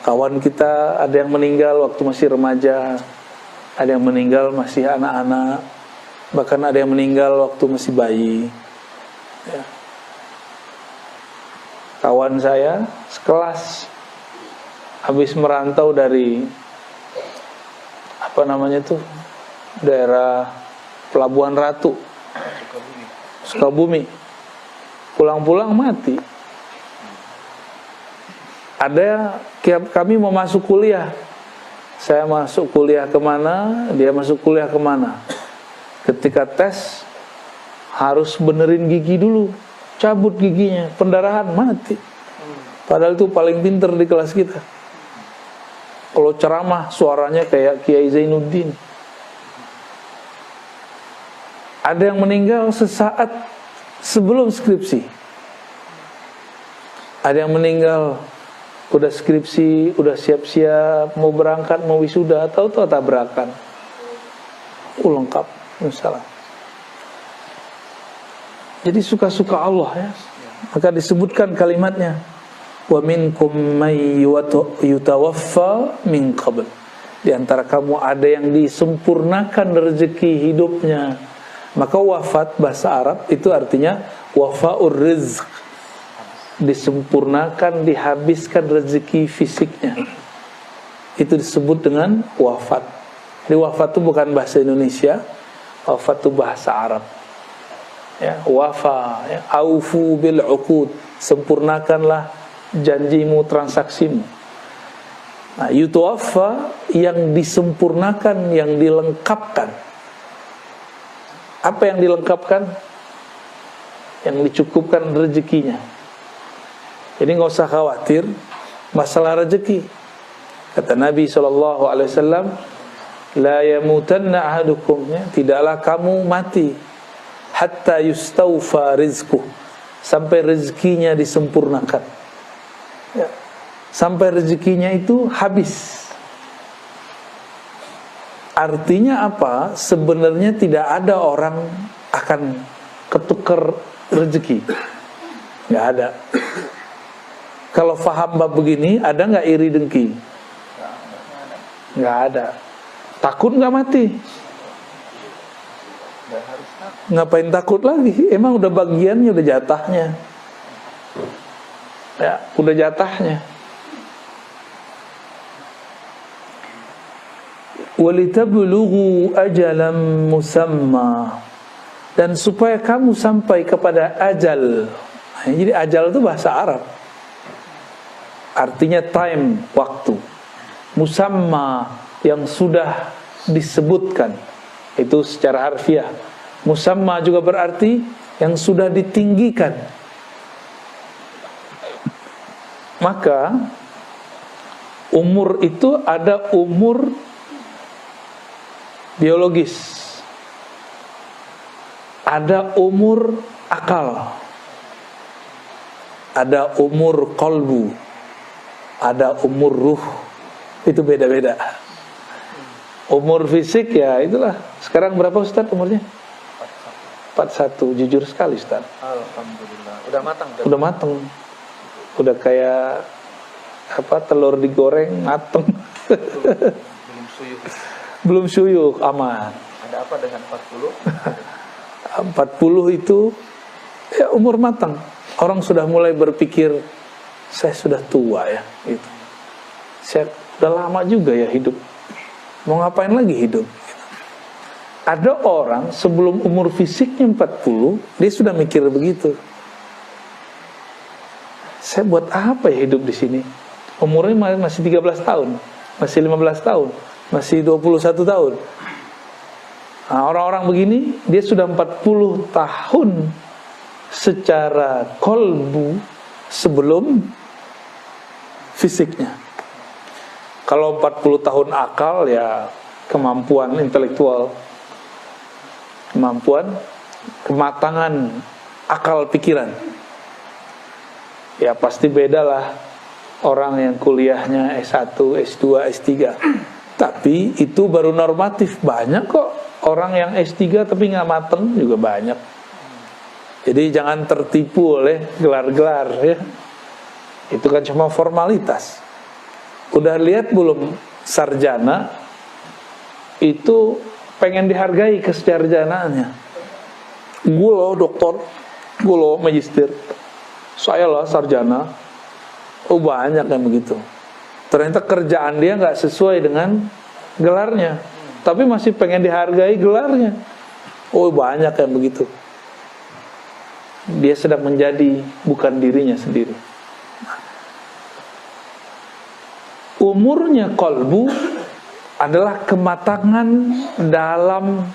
Kawan kita ada yang meninggal waktu masih remaja, ada yang meninggal masih anak-anak, bahkan ada yang meninggal waktu masih bayi. Ya. Kawan saya sekelas habis merantau dari daerah Pelabuhan Ratu, Sukabumi, pulang-pulang mati. Ada kami mau masuk kuliah, saya masuk kuliah kemana, dia masuk kuliah kemana. Ketika tes harus benerin gigi dulu, cabut giginya, pendarahan, mati. Padahal itu paling pinter di kelas kita. Kalau ceramah suaranya kayak Kiai Zainuddin. Ada yang meninggal sesaat sebelum skripsi. Ada yang meninggal udah skripsi, udah siap-siap mau berangkat, mau wisuda, tahu-tahu tabrakan. Lengkap, misalnya. Jadi suka-suka Allah ya. Maka disebutkan kalimatnya, wa minkum may yutawaffa min qabl. Di antara kamu ada yang disempurnakan rezeki hidupnya. Maka wafat bahasa Arab itu artinya wafaur rizq, disempurnakan, dihabiskan rezeki fisiknya. Itu disebut dengan wafat. Jadi wafat itu bukan bahasa Indonesia, wafat itu bahasa Arab. Ya, wafa, ya, aufu bil uqud, sempurnakanlah janjimu, transaksimu. Nah, yutawaffa yang disempurnakan, yang dilengkapkan. Apa yang dilengkapkan? Yang dicukupkan rezekinya. Jadi nggak usah khawatir masalah rezeki. Kata Nabi SAW, la yamutanna ahadukum, ya, tidaklah kamu mati hatta yustawfa rizquh, sampai rezekinya disempurnakan. Ya. Sampai rezekinya itu habis. Artinya apa? Sebenarnya tidak ada orang akan ketukar rezeki. Nggak ada. Kalau faham bab begini, ada nggak iri dengki? Nggak ada. Takut nggak mati? Ngapain takut lagi? Emang udah bagiannya, udah jatahnya. Ya, udah jatahnya. Walitablugu ajalan musamma, dan supaya kamu sampai kepada ajal. Nah, jadi ajal itu bahasa Arab, artinya time, waktu. Musamma, yang sudah disebutkan, itu secara harfiah. Musamma juga berarti yang sudah ditinggikan. Maka umur itu ada umur biologis, ada umur akal, ada umur qalbu, ada umur ruh. Itu beda-beda. Umur fisik ya itulah. Sekarang berapa Ustaz umurnya? 41. Jujur sekali Ustaz. Alhamdulillah. Udah matang. Udah matang. Udah kayak telur digoreng matang. Belum suyuh. Belum suyuh, aman. Ada apa dengan 40? 40 itu ya umur matang. Orang sudah mulai berpikir, saya sudah tua ya, gitu. Saya udah lama juga ya hidup. Mau ngapain lagi hidup? Ada orang sebelum umur fisiknya 40, dia sudah mikir begitu. Saya buat apa ya hidup di sini? Umurnya masih 13 tahun, masih 15 tahun, masih 21 tahun. Nah, orang-orang begini, dia sudah 40 tahun secara kolbu sebelum fisiknya. Kalau 40 tahun akal ya kemampuan intelektual, kemampuan, kematangan akal pikiran. Ya pasti bedalah orang yang kuliahnya S1, S2, S3. Tapi itu baru normatif. Banyak kok orang yang S3 tapi nggak mateng juga banyak. Jadi jangan tertipu oleh gelar-gelar ya. Itu kan cuma formalitas. Udah lihat belum sarjana itu pengen dihargai kesarjanaannya. Gue loh dokter, gue loh magister, saya lah sarjana. Oh banyak yang begitu. Ternyata kerjaan dia nggak sesuai dengan gelarnya, tapi masih pengen dihargai gelarnya. Oh banyak yang begitu. Dia sedang menjadi bukan dirinya sendiri. Umurnya qalbu adalah kematangan dalam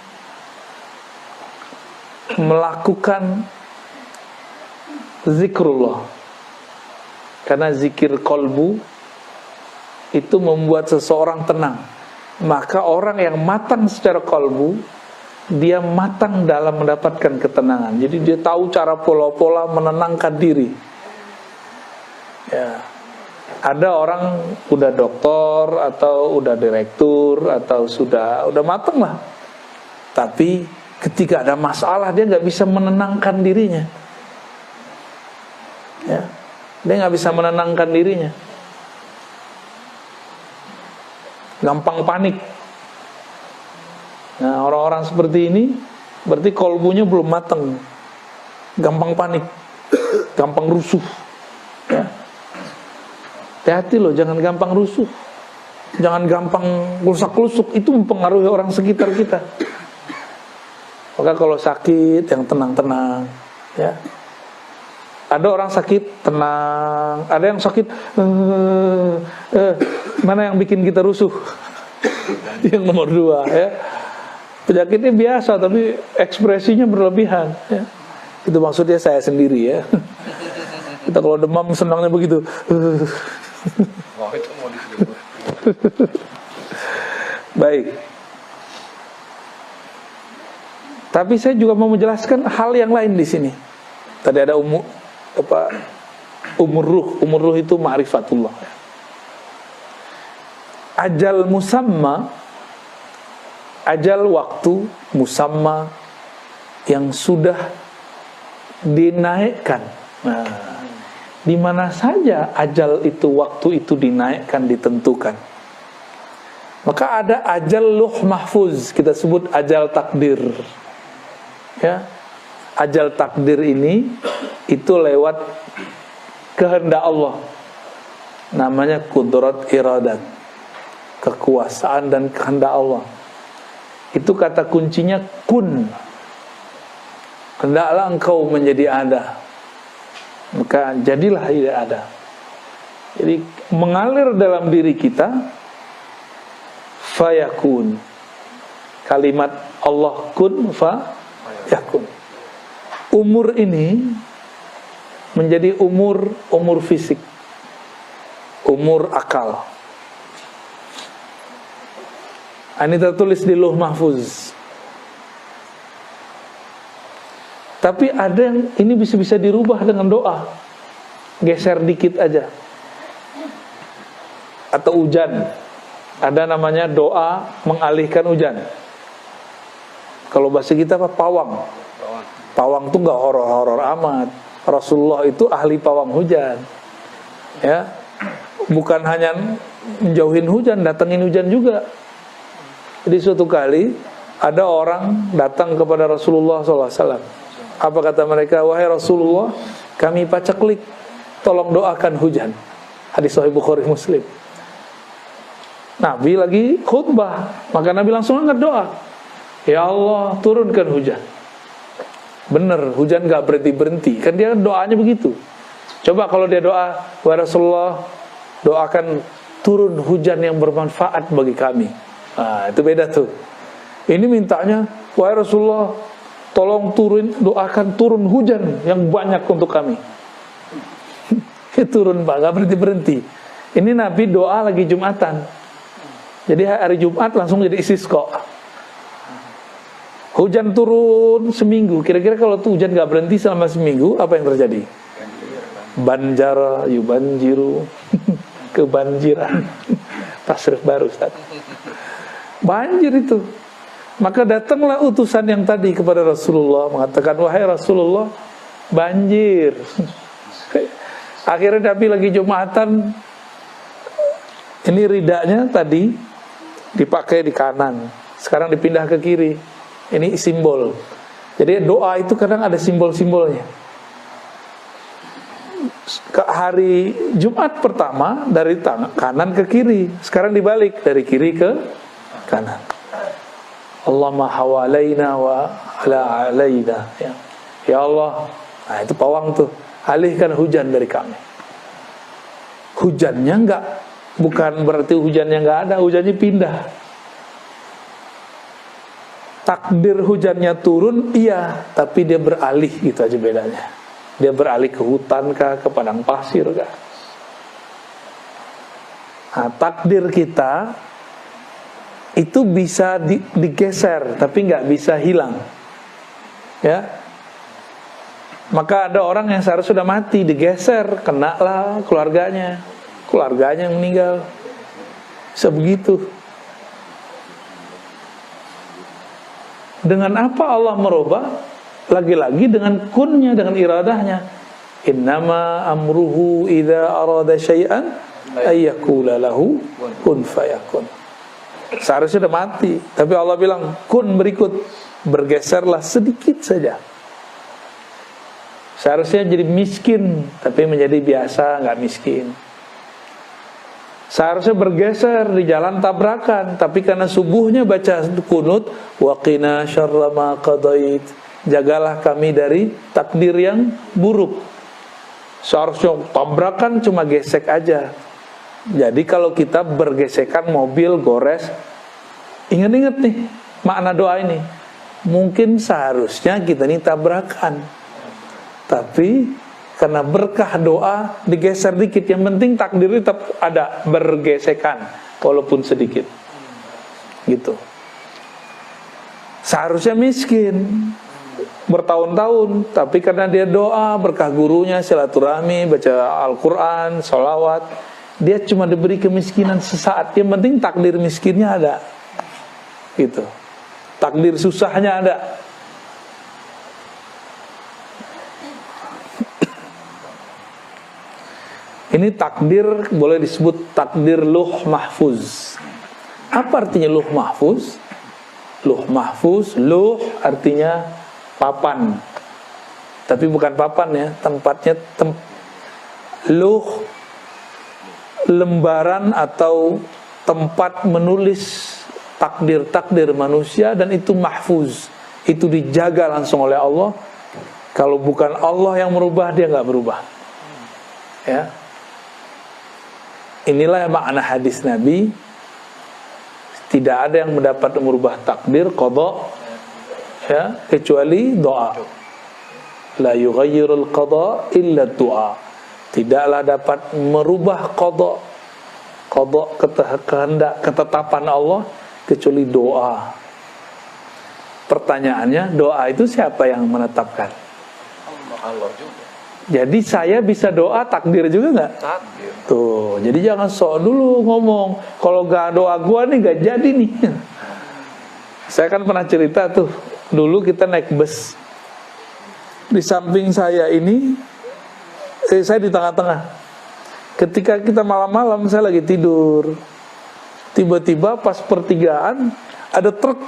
melakukan zikrullah. Karena zikir qalbu itu membuat seseorang tenang. Maka orang yang matang secara qalbu, dia matang dalam mendapatkan ketenangan. Jadi dia tahu cara pola-pola menenangkan diri. Ya. Ada orang udah doktor atau udah direktur atau sudah matang lah. Tapi ketika ada masalah dia nggak bisa menenangkan dirinya. Ya. Dia nggak bisa menenangkan dirinya. Gampang panik. Nah, orang-orang seperti ini berarti kolbunya belum matang. Gampang panik, gampang rusuh. Ya. Hati-hati loh, jangan gampang rusuh. Jangan gampang rusak-rusuk, itu mempengaruhi orang sekitar kita. Maka kalau sakit yang tenang-tenang, ya. Ada orang sakit tenang, ada yang sakit mana yang bikin kita rusuh? Yang nomor 2, ya. Penyakitnya biasa tapi ekspresinya berlebihan, ya. Itu maksudnya saya sendiri, ya. Kita kalau demam senangnya begitu. Oh, itu mau disebut. Baik. Tapi saya juga mau menjelaskan hal yang lain di sini. Tadi ada umur ruh itu ma'rifatullah. Ajal musamma, ajal waktu musamma yang sudah dinaikkan. Nah, di mana saja ajal itu, waktu itu dinaikkan, ditentukan. Maka ada ajal luh mahfuz, kita sebut ajal takdir. Ya, ajal takdir ini itu lewat kehendak Allah. Namanya kudrat iradat, kekuasaan dan kehendak Allah. Itu kata kuncinya kun. Hendaklah engkau menjadi ada, maka jadilah tidak ada. Jadi mengalir dalam diri kita fayakun. Kalimat Allah kun fayakun. Umur ini menjadi umur fisik, umur akal. Ini tertulis di Lauh Mahfuz. Tapi ada yang ini bisa dirubah dengan doa. Geser dikit aja. Atau hujan. Ada namanya doa mengalihkan hujan. Kalau bahasa kita apa? Pawang. Pawang tuh gak horor-horor amat. Rasulullah itu ahli pawang hujan. Ya. Bukan hanya menjauhin hujan, datengin hujan juga. Jadi suatu kali ada orang datang kepada Rasulullah SAW. Apa kata mereka? Wahai Rasulullah, kami paceklik, tolong doakan hujan. Hadis Sahih Bukhari Muslim. Nabi lagi khutbah, maka Nabi langsung angkat doa. Ya Allah, turunkan hujan. Bener, hujan gak berhenti-berhenti. Kan dia doanya begitu. Coba kalau dia doa, wahai Rasulullah, doakan turun hujan yang bermanfaat bagi kami. Nah, itu beda tuh. Ini mintanya, wahai Rasulullah, tolong doakan turun hujan yang banyak untuk kami. Turun Pak, gak berhenti-berhenti. Ini Nabi doa lagi Jumatan. Jadi hari Jumat langsung jadi istisqa. Hujan turun seminggu. Kira-kira kalau tuh hujan gak berhenti selama seminggu, apa yang terjadi? Banjara yubanjiru. Kebanjiran. Tasrif baru Ustaz. Banjir itu. Maka datanglah utusan yang tadi kepada Rasulullah, mengatakan, wahai Rasulullah, banjir. Akhirnya Nabi lagi Jumatan, Ini ridanya tadi dipakai di kanan, sekarang dipindah ke kiri. Ini simbol. Jadi doa itu kadang ada simbol-simbolnya. Ke hari Jumat pertama dari kanan ke kiri, sekarang dibalik dari kiri ke kanan. Allahumma hawalaina wa ala alaina. Ya Allah, nah itu pawang tuh, alihkan hujan dari kami. Hujannya bukan berarti hujannya nggak ada, hujannya pindah. Takdir hujannya turun, iya, tapi dia beralih, gitu aja bedanya. Dia beralih ke hutan kah, ke padang pasir kah. Nah, takdir kita itu bisa digeser, tapi nggak bisa hilang. Ya, maka ada orang yang seharusnya sudah mati, digeser, kena lah keluarganya yang meninggal. Sebegitu. Dengan apa Allah merubah? Lagi-lagi dengan kunnya, dengan iradahnya. Innama amruhu idza arada syai'an ayyakula lahu kun fayakun. Seharusnya sudah mati, tapi Allah bilang kun berikut, bergeserlah sedikit saja. Seharusnya jadi miskin, tapi menjadi biasa, nggak miskin. Seharusnya bergeser di jalan tabrakan, tapi karena subuhnya baca kunut, waqina syarra ma qadait, jagalah kami dari takdir yang buruk. Seharusnya tabrakan cuma gesek aja. Jadi kalau kita bergesekan mobil gores, ingat-ingat nih makna doa ini. Mungkin seharusnya kita ini tabrakan, tapi karena berkah doa digeser dikit. Yang penting takdir tetap ada, bergesekan walaupun sedikit. Gitu. Seharusnya miskin bertahun-tahun, tapi karena dia doa, berkah gurunya, silaturahmi, baca Al-Quran, sholawat, dia cuma diberi kemiskinan sesaat. Yang penting takdir miskinnya ada. Gitu. Takdir susahnya ada. Ini takdir boleh disebut takdir luh mahfuz. Apa artinya luh mahfuz? Luh mahfuz, luh artinya papan. Tapi bukan papan ya, tempatnya luh, lembaran atau tempat menulis takdir-takdir manusia, dan itu mahfuz. Itu dijaga langsung oleh Allah. Kalau bukan Allah yang merubah, dia nggak berubah. Ya. Inilah makna hadis Nabi. Tidak ada yang mendapat merubah takdir qada, ya, kecuali doa. La yughayyirul qada illa doa. Tidaklah dapat merubah qada kehendak, ketetapan Allah, kecuali doa. Pertanyaannya, doa itu siapa yang menetapkan? Allah juga. Jadi saya bisa doa, takdir juga nggak? Takdir. Tuh, jadi jangan sok dulu ngomong. Kalau gak doa gua nih gak jadi nih. Saya kan pernah cerita tuh, dulu kita naik bus. Di samping saya ini, saya di tengah-tengah. Ketika kita malam-malam, saya lagi tidur. Tiba-tiba pas pertigaan, ada truk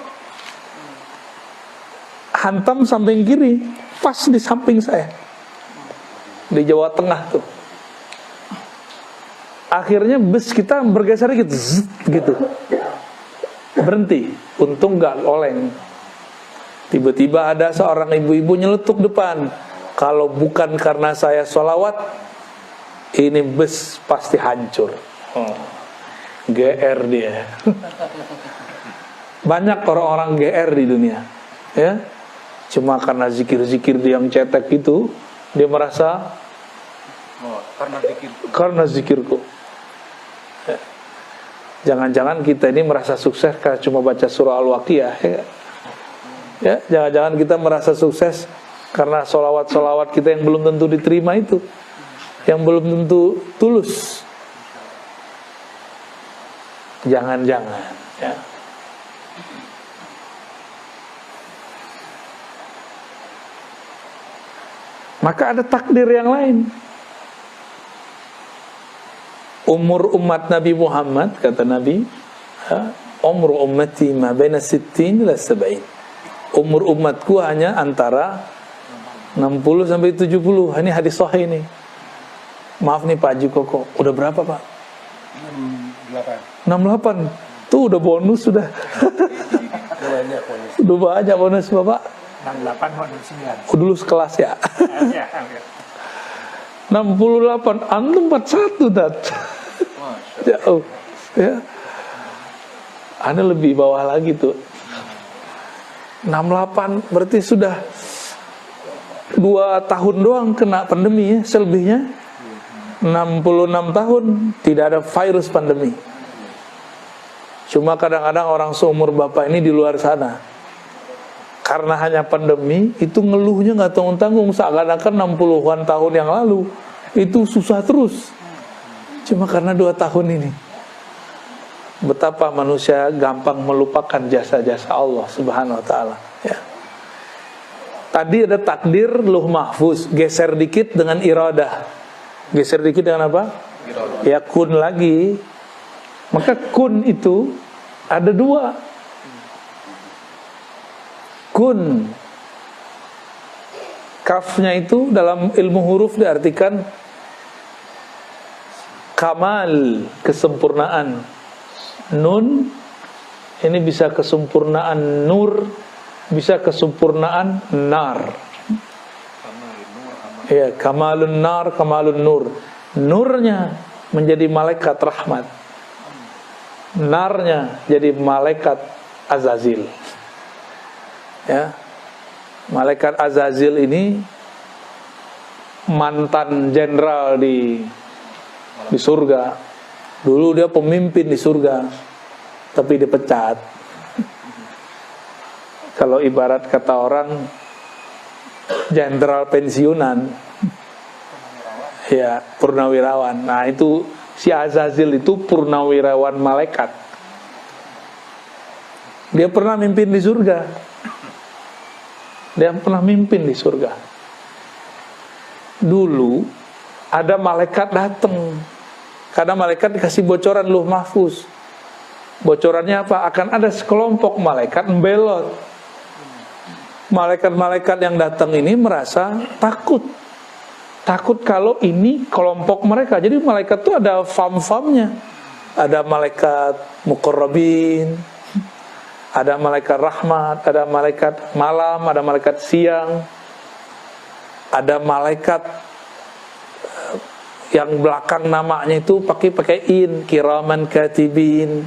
hantam samping kiri, pas di samping saya. Di Jawa Tengah tuh. Akhirnya bus kita bergeser gitu. Berhenti. Untung gak oleng. Tiba-tiba ada seorang ibu-ibu nyeletuk depan. Kalau bukan karena saya sholawat, ini bus pasti hancur. GR dia. Banyak orang-orang GR di dunia, ya. Cuma karena zikir-zikir dia yang cetek itu, dia merasa karena zikirku. Ya. Jangan-jangan kita ini merasa sukses karena cuma baca surah Al-Waqiah, ya. Jangan-jangan kita merasa sukses karena solawat-solawat kita yang belum tentu diterima itu, yang belum tentu tulus. Jangan-jangan, ya. Maka ada takdir yang lain. umur umat Nabi Muhammad, kata Nabi, umur ummati ma baina 60 ila 70. Umur umatku hanya antara 60 sampai 70. Ini hadis sahih nih. Maaf nih Pak Haji Koko, udah berapa Pak? 68. Tuh udah bonus sudah. Banyak bonus. Udah banyak bonus Bapak. 68 mau 9. Oh, dulu sekelas ya. Ya, 68, antum 41 dat. Jauh. Ya. Anda lebih bawah lagi tuh. 68 berarti sudah 2 tahun doang kena pandemi ya, selebihnya 66 tahun tidak ada virus pandemi. Cuma kadang-kadang orang seumur Bapak ini di luar sana, karena hanya pandemi itu ngeluhnya nggak tanggung-tanggung, seakan-akan 60-an tahun yang lalu itu susah terus. Cuma karena 2 tahun ini. Betapa manusia gampang melupakan jasa-jasa Allah Subhanahu wa taala, ya. Tadi ada takdir Lauh Mahfuz, geser dikit dengan iradah. Geser dikit dengan apa? Iradah. Ya kun lagi. Maka kun itu ada 2. Kun, kafnya itu dalam ilmu huruf diartikan kamal, kesempurnaan. Nun ini bisa kesempurnaan nur, bisa kesempurnaan nar. Ya, kamalun nar, kamalun nur. Nurnya menjadi malaikat rahmat, narnya jadi malaikat Azazil. Ya, malaikat Azazil ini mantan jenderal di surga. Dulu dia pemimpin di surga, tapi dipecat. Kalau ibarat kata orang, jenderal pensiunan, ya purnawirawan. Nah itu si Azazil itu purnawirawan malaikat. Dia pernah mimpin di surga. Dia pernah mimpin di surga. Dulu ada malaikat datang. Karena malaikat dikasih bocoran Lauh Mahfuz. Bocorannya apa? Akan ada sekelompok malaikat membelot. Malaikat-malaikat yang datang ini merasa takut. Takut kalau ini kelompok mereka. Jadi malaikat itu ada fam-famnya. Ada malaikat muqarrabin, ada malaikat rahmat, ada malaikat malam, ada malaikat siang, ada malaikat yang belakang namanya itu pakai in, kiraman katibin,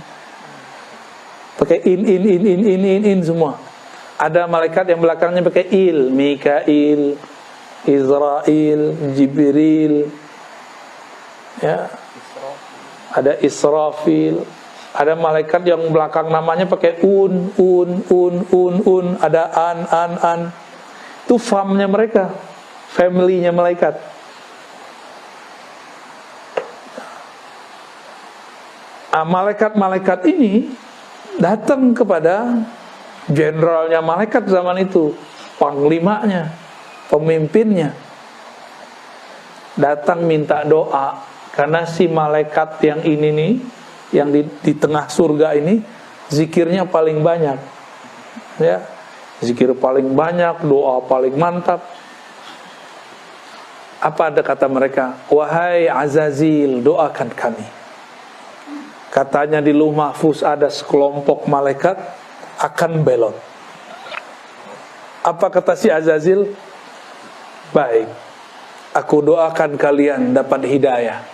pakai in semua. Ada malaikat yang belakangnya pakai il, Mikail, Israel, Jibril, ya. Ada Israfil. Ada malaikat yang belakang namanya pakai un, ada an. Itu famnya mereka, family-nya malaikat. Nah, malaikat-malaikat ini datang kepada jenderalnya malaikat zaman itu, panglimanya, pemimpinnya. Datang minta doa, karena si malaikat yang ini nih, yang di tengah surga ini, zikirnya paling banyak, ya, zikir paling banyak, doa paling mantap. Apa ada kata mereka? Wahai Azazil, doakan kami. Katanya di Lauh Mahfuz ada sekelompok malaikat akan belot. Apa kata si Azazil? Baik, aku doakan kalian dapat hidayah.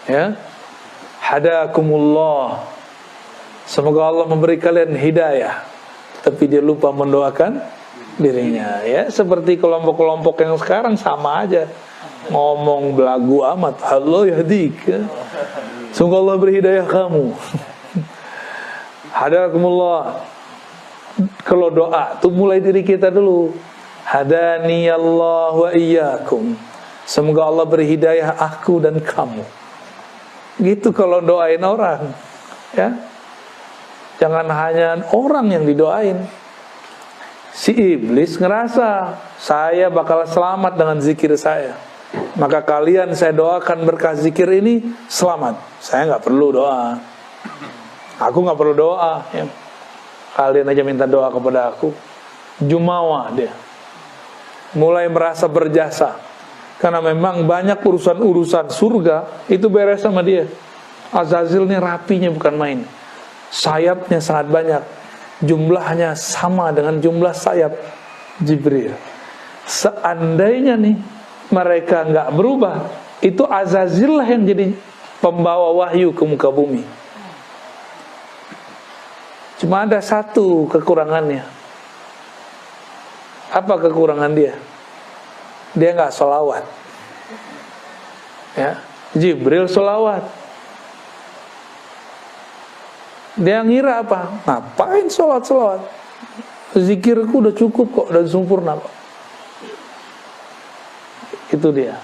Ya, hadakumullah. Semoga Allah memberi kalian hidayah. Tapi dia lupa mendoakan dirinya. Ya, seperti kelompok-kelompok yang sekarang sama aja. Ngomong belagu amat. Allah yahdik. Ya. Semoga Allah beri hidayah kamu. Hadakumullah. Kalau doa tuh mulai diri kita dulu. Hadani Allah wa iyyakum. Semoga Allah beri hidayah aku dan kamu. Gitu kalau doain orang, ya. Jangan hanya orang yang didoain. Si iblis ngerasa saya bakal selamat dengan zikir saya. Maka kalian saya doakan berkah zikir ini selamat. Saya nggak perlu doa. Aku nggak perlu doa. Ya. Kalian aja minta doa kepada aku. Jumawa dia. Mulai merasa berjasa. Karena memang banyak urusan-urusan surga itu beres sama dia. Azazil ini rapinya bukan main. Sayapnya sangat banyak. Jumlahnya sama dengan jumlah sayap Jibril. Seandainya nih mereka nggak berubah, itu Azazil lah yang jadi pembawa wahyu ke muka bumi. Cuma ada satu kekurangannya. Apa kekurangan dia? Dia nggak sholawat. Ya, Jibril sholawat. Dia ngira apa? Ngapain sholawat? Zikirku udah cukup kok dan sempurna kok. Itu dia.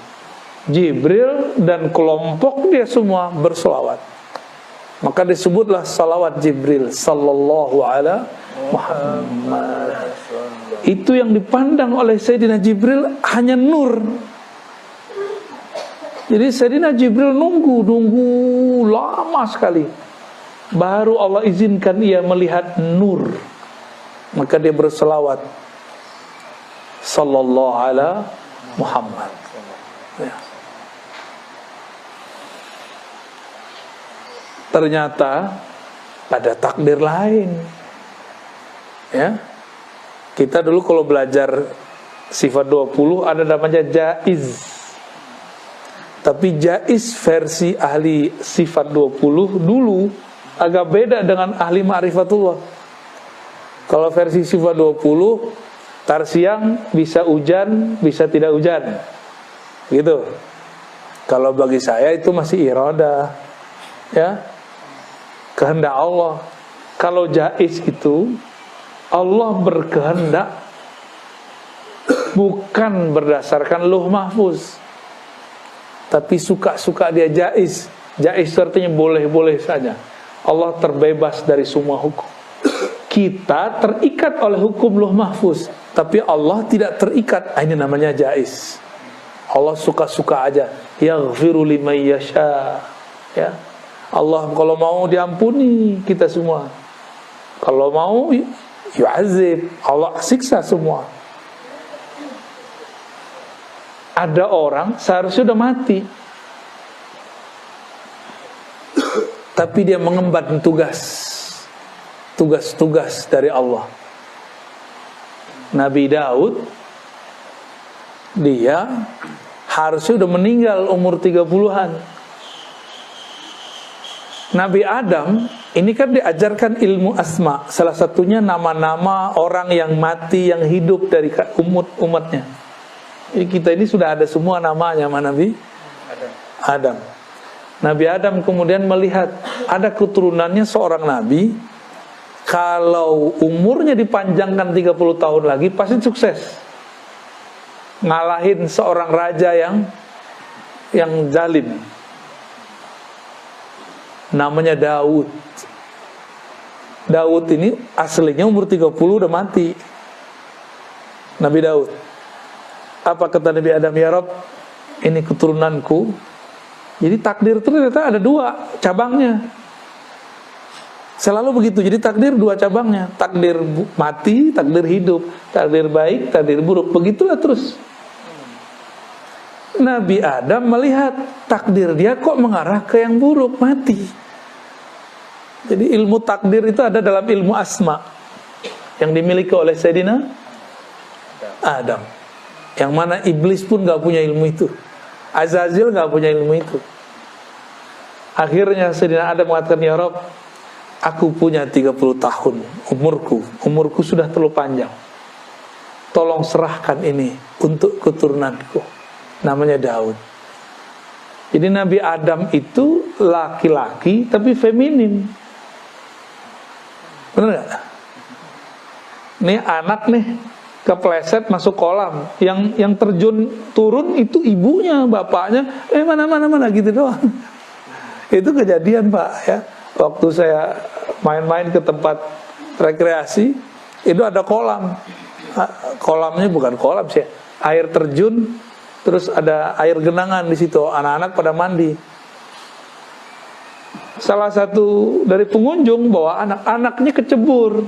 Jibril dan kelompok dia semua bersolawat. Maka disebutlah salawat Jibril sallallahu ala Muhammad. Itu yang dipandang oleh Sayyidina Jibril hanya nur. Jadi Sayyidina Jibril nunggu lama sekali. Baru Allah izinkan ia melihat nur. Maka dia berselawat sallallahu ala Muhammad. Ya. Ternyata ada takdir lain. Ya. Kita dulu kalau belajar sifat 20 ada namanya jaiz. Tapi jaiz versi ahli sifat 20 dulu agak beda dengan ahli ma'rifatullah. Kalau versi sifat 20 tar siang bisa hujan, bisa tidak hujan. Gitu. Kalau bagi saya itu masih iradah. Ya. Kehendak Allah. Kalau jaiz itu Allah berkehendak bukan berdasarkan lauh mahfuz, tapi suka-suka dia jaiz. Jaiz artinya boleh-boleh saja. Allah terbebas dari semua hukum. Kita terikat oleh hukum lauh mahfuz, tapi Allah tidak terikat. Ini namanya jaiz. Allah suka-suka aja. Yaghfiru liman yasha. Ya. Allah kalau mau diampuni kita semua. Kalau mau yu'azib, Allah siksa semua. Ada orang seharusnya sudah mati, tapi dia mengemban tugas-tugas dari Allah. Nabi Daud, dia harusnya sudah meninggal umur 30-an. Nabi Adam ini kan diajarkan ilmu asma, salah satunya nama-nama orang yang mati, yang hidup dari umatnya. Jadi kita ini sudah ada semua namanya sama Nabi Adam. Nabi Adam kemudian melihat ada keturunannya seorang nabi, kalau umurnya dipanjangkan 30 tahun lagi pasti sukses, ngalahin seorang raja yang zalim. Namanya Daud. Daud ini aslinya umur 30 udah mati. Nabi Daud. Apa kata Nabi Adam? Ya Rabb, ini keturunanku. Jadi takdir itu ternyata ada 2 cabangnya. Selalu begitu. Jadi takdir 2 cabangnya. Takdir mati, takdir hidup. Takdir baik, takdir buruk. Begitulah terus. Nabi Adam melihat takdir dia kok mengarah ke yang buruk, mati. Jadi ilmu takdir itu ada dalam ilmu asma yang dimiliki oleh Sayyidina Adam. Yang mana iblis pun gak punya ilmu itu. Azazil gak punya ilmu itu. Akhirnya Sayyidina Adam mengatakan, ya Rabb, aku punya 30 tahun umurku sudah terlalu panjang. Tolong serahkan ini untuk keturunanku. Namanya Daud. Jadi Nabi Adam itu laki-laki tapi feminim. Benar gak? Nih anak nih kepleset masuk kolam, yang terjun turun itu ibunya, bapaknya mana gitu doang. Itu kejadian Pak ya. Waktu saya main-main ke tempat rekreasi, itu ada kolam. Kolamnya bukan kolam sih, air terjun Terus ada air genangan di situ, anak-anak pada mandi. Salah satu dari pengunjung bawa anak-anaknya kecebur.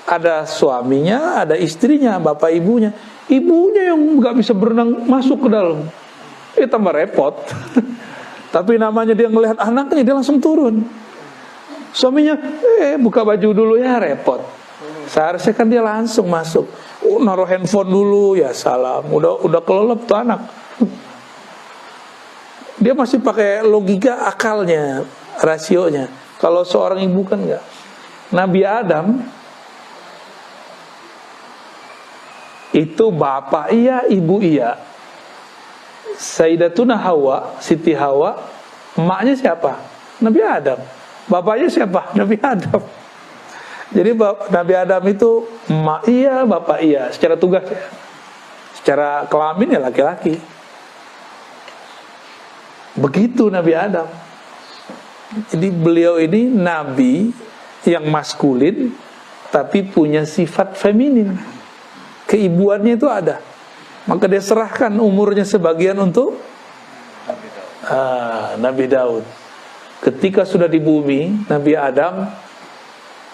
Ada suaminya, ada istrinya, bapak ibunya. Ibunya yang nggak bisa berenang masuk ke dalam. Tambah repot. Tapi namanya dia ngelihat anaknya, dia langsung turun. Suaminya, buka baju dulu ya, repot. Seharusnya kan dia langsung masuk. Naruh handphone dulu, ya salam. Udah kelelep tuh anak. Dia masih pakai logika akalnya, rasionya. Kalau seorang ibu kan enggak. Nabi Adam itu bapak iya, ibu iya. Sayyidatuna Hawa, Siti Hawa, emaknya siapa? Nabi Adam. Bapaknya siapa? Nabi Adam. Jadi Nabi Adam itu emak iya, bapak iya, secara tugas ya. Secara kelamin ya laki-laki. Begitu Nabi Adam. Jadi beliau ini nabi yang maskulin tapi punya sifat feminin. Keibuannya itu ada. Maka dia serahkan umurnya sebagian untuk Nabi Daud. Ketika sudah di bumi, Nabi Adam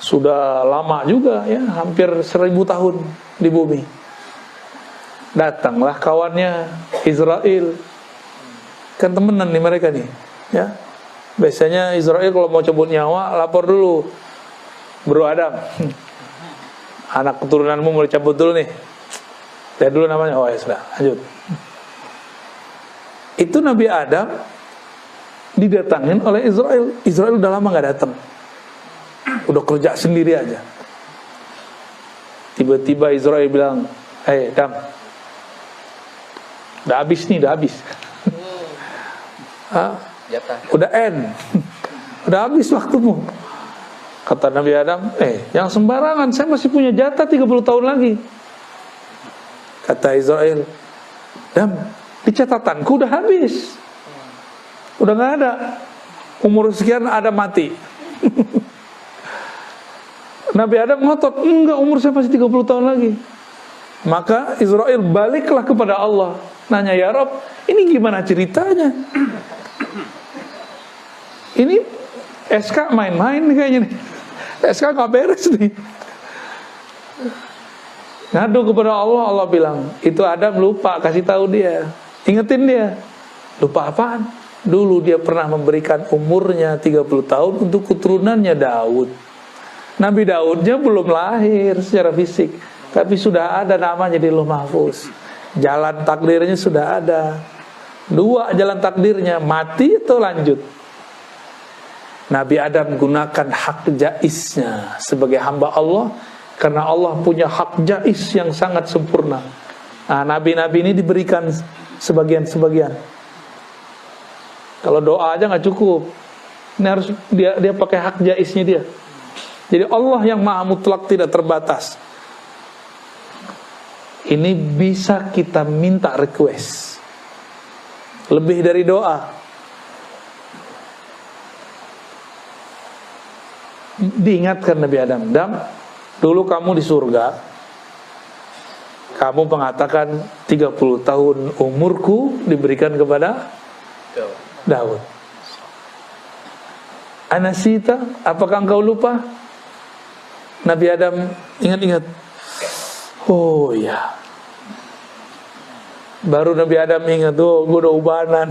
sudah lama juga ya, hampir 1000 tahun di bumi. Datanglah kawannya Israel. Kan temenan nih mereka nih, ya. Biasanya Israel kalau mau cabut nyawa lapor dulu. Bro Adam, anak keturunanmu mau dicabut dulu nih. Lihat dulu namanya. Oh ya sudah, lanjut. Itu Nabi Adam didatangin oleh Israel. Israel udah lama gak datang. Udah kerja sendiri aja. Tiba-tiba Israel bilang, Adam, udah habis nih, udah habis. Udah end. Udah habis waktumu. Kata Nabi Adam, yang sembarangan, saya masih punya jatah 30 tahun lagi. Kata Israel, Adam, di catatanku udah habis. Udah gak ada. Umur sekian ada mati. Nabi Adam ngotot, enggak, umur saya masih 30 tahun lagi. Maka Israel baliklah kepada Allah, nanya, ya Rob, ini gimana ceritanya? Ini SK main-main nih kayaknya nih. SK gak beres nih. Ngadu kepada Allah, Allah bilang, itu Adam lupa kasih tahu dia, ingetin dia. Lupa apaan? Dulu dia pernah memberikan umurnya 30 tahun untuk keturunannya Daud. Nabi Daudnya belum lahir secara fisik, tapi sudah ada namanya di Lauh Mahfuz. Jalan takdirnya sudah ada. 2 jalan takdirnya, mati atau lanjut. Nabi Adam gunakan hak jaiznya sebagai hamba Allah, karena Allah punya hak jaiz yang sangat sempurna. Nah, nabi-nabi ini diberikan sebagian-sebagian. Kalau doa aja nggak cukup, ini harus dia pakai hak jaiznya dia. Jadi Allah yang maha mutlak, tidak terbatas. Ini bisa kita minta request lebih dari doa. Diingatkan Nabi Adam, dulu kamu di surga, kamu mengatakan 30 tahun umurku diberikan kepada Daud. Anasita, apakah engkau lupa? Nabi Adam ingat-ingat. Oh ya. Baru Nabi Adam ingat, gue udah ubanan.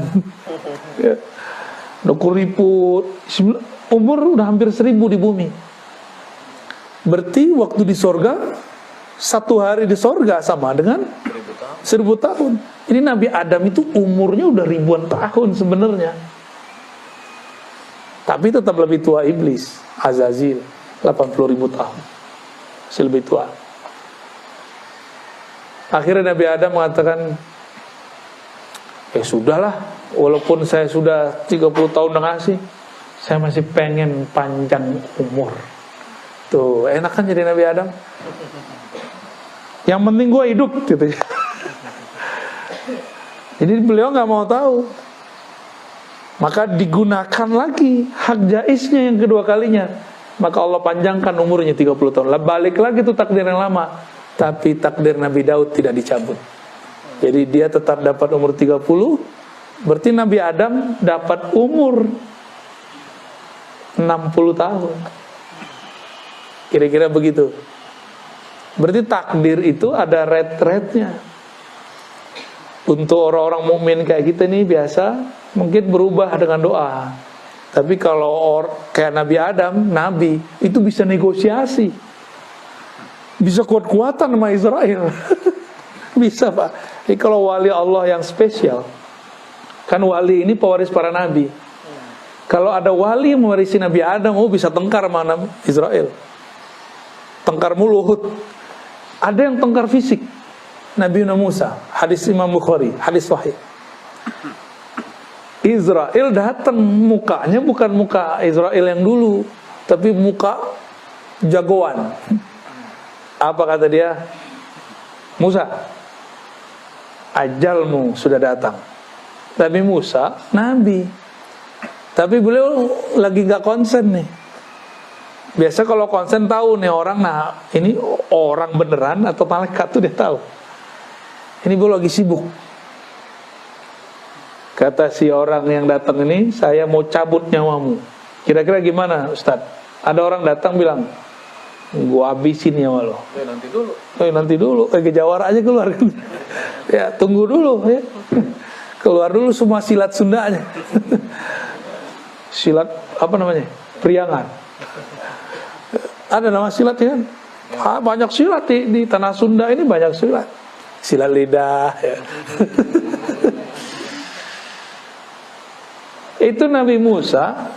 Ya. Udah kuriput. Umur udah hampir 1000 di bumi. Berarti waktu di sorga, 1 hari di sorga sama dengan 1000 tahun. Ini Nabi Adam itu umurnya udah ribuan tahun sebenarnya. Tapi tetap lebih tua iblis, Azazil, 80.000 tahun. Masih lebih tua. Akhirnya Nabi Adam mengatakan, sudahlah, walaupun saya sudah 30 tahun ngasih, saya masih pengen panjang umur. Tuh, enak kan jadi Nabi Adam? Yang penting gue hidup gitu. Jadi beliau gak mau tahu. Maka digunakan lagi hak jaiznya yang kedua kalinya. Maka Allah panjangkan umurnya 30 tahun. Balik lagi tuh takdir yang lama. Tapi takdir Nabi Daud tidak dicabut. Jadi dia tetap dapat umur 30. Berarti Nabi Adam dapat umur 60 tahun. Kira-kira begitu. Berarti takdir itu ada rate-rate-nya. Untuk orang-orang mukmin kayak kita nih biasa mungkin berubah dengan doa. Tapi kalau kayak Nabi Adam, Nabi itu bisa negosiasi, bisa kuat-kuatan sama Israel. Bisa Pak. Jadi kalau wali Allah yang spesial, kan wali ini pewaris para nabi. Kalau ada wali yang mewarisi Nabi Adam, bisa tengkar sama Nabi Israel, tengkar mulut. Ada yang tengkar fisik, Nabi Musa, hadis Imam Bukhari, hadis sahih. Israel datang, mukanya bukan muka Israel yang dulu, tapi muka jagoan. Apa kata dia? Musa, ajalmu sudah datang. Nabi Musa, Nabi, tapi beliau lagi gak konsen nih. Biasa kalau konsen tahu nih orang, nah ini orang beneran atau malaikat tuh dia tahu. Ini beliau lagi sibuk. Kata si orang yang datang ini, saya mau cabut nyawamu. Kira-kira gimana Ustaz? Ada orang datang bilang, gua habisin nyawa lo. Nanti dulu. Ke Jawara aja keluar. Ya, tunggu dulu ya. Keluar dulu semua silat Sundanya. Silat apa namanya? Priangan. Ada nama silat ya? Banyak silat di tanah Sunda ini, banyak silat. Silat lidah ya. Itu Nabi Musa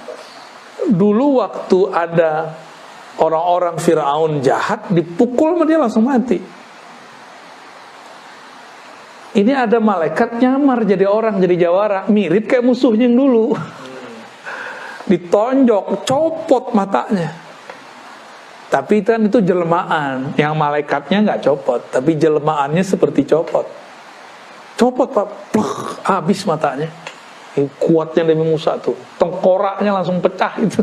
dulu waktu ada orang-orang Fir'aun jahat, dipukul sama dia langsung mati. Ini ada malaikat nyamar jadi orang, jadi jawara, mirip kayak musuhnya yang dulu. Ditonjok, copot matanya. Tapi kan itu jelmaan, yang malaikatnya nggak copot, tapi jelmaannya seperti copot. Copot Pak, plek, habis matanya. Kuatnya Nabi Musa tuh, tengkoraknya langsung pecah itu.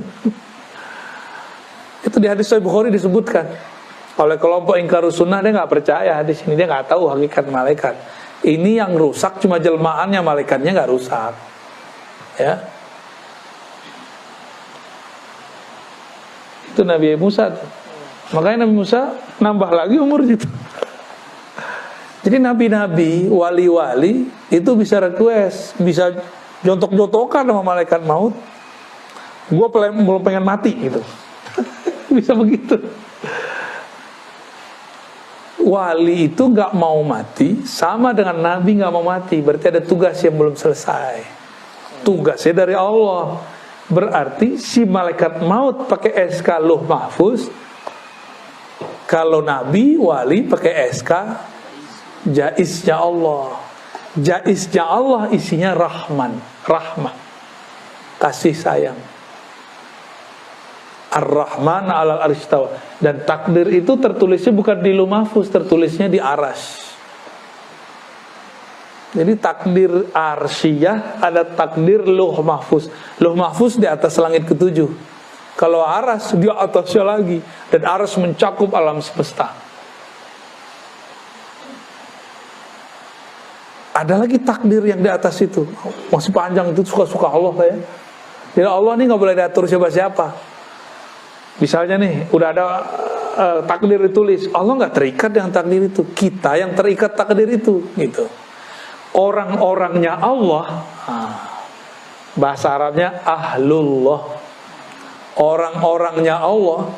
Itu di hadis Sahih Bukhari disebutkan. Oleh kelompok ingkarus sunnah, dia nggak percaya hadis ini, dia nggak tahu hakikat malaikat. Ini yang rusak cuma jelmaannya, malaikatnya nggak rusak. Ya, itu Nabi Musa. Makanya Nabi Musa nambah lagi umur gitu. Jadi nabi-nabi, wali-wali itu bisa request, bisa jontok-jontokan sama malaikat maut. Gue belum pengen mati gitu. Bisa begitu. Wali itu gak mau mati sama dengan nabi gak mau mati. Berarti ada tugas yang belum selesai. Tugasnya dari Allah. Berarti si malaikat maut pakai SK Lauh Mahfuz. Kalau nabi, wali pakai SK Jaiznya Allah. Jaiznya Allah isinya rahmah, kasih sayang. Ar-Rahman alal arsy istawa. Dan takdir itu tertulisnya bukan di Lauh Mahfuz, tertulisnya di Arasy. Jadi takdir arsyiyah, ada takdir Lauh Mahfuz. Lauh Mahfuz di atas langit ketujuh. Kalau Arasy di atasnya lagi, dan Arasy mencakup alam semesta. Ada lagi takdir yang di atas itu, masih panjang, itu suka-suka Allah ya. Jadi Allah nih nggak boleh diatur siapa-siapa. Misalnya nih, udah ada takdir ditulis, Allah nggak terikat dengan takdir itu, kita yang terikat takdir itu, gitu. Orang-orangnya Allah, bahasa Arabnya ahlullah. Orang-orangnya Allah,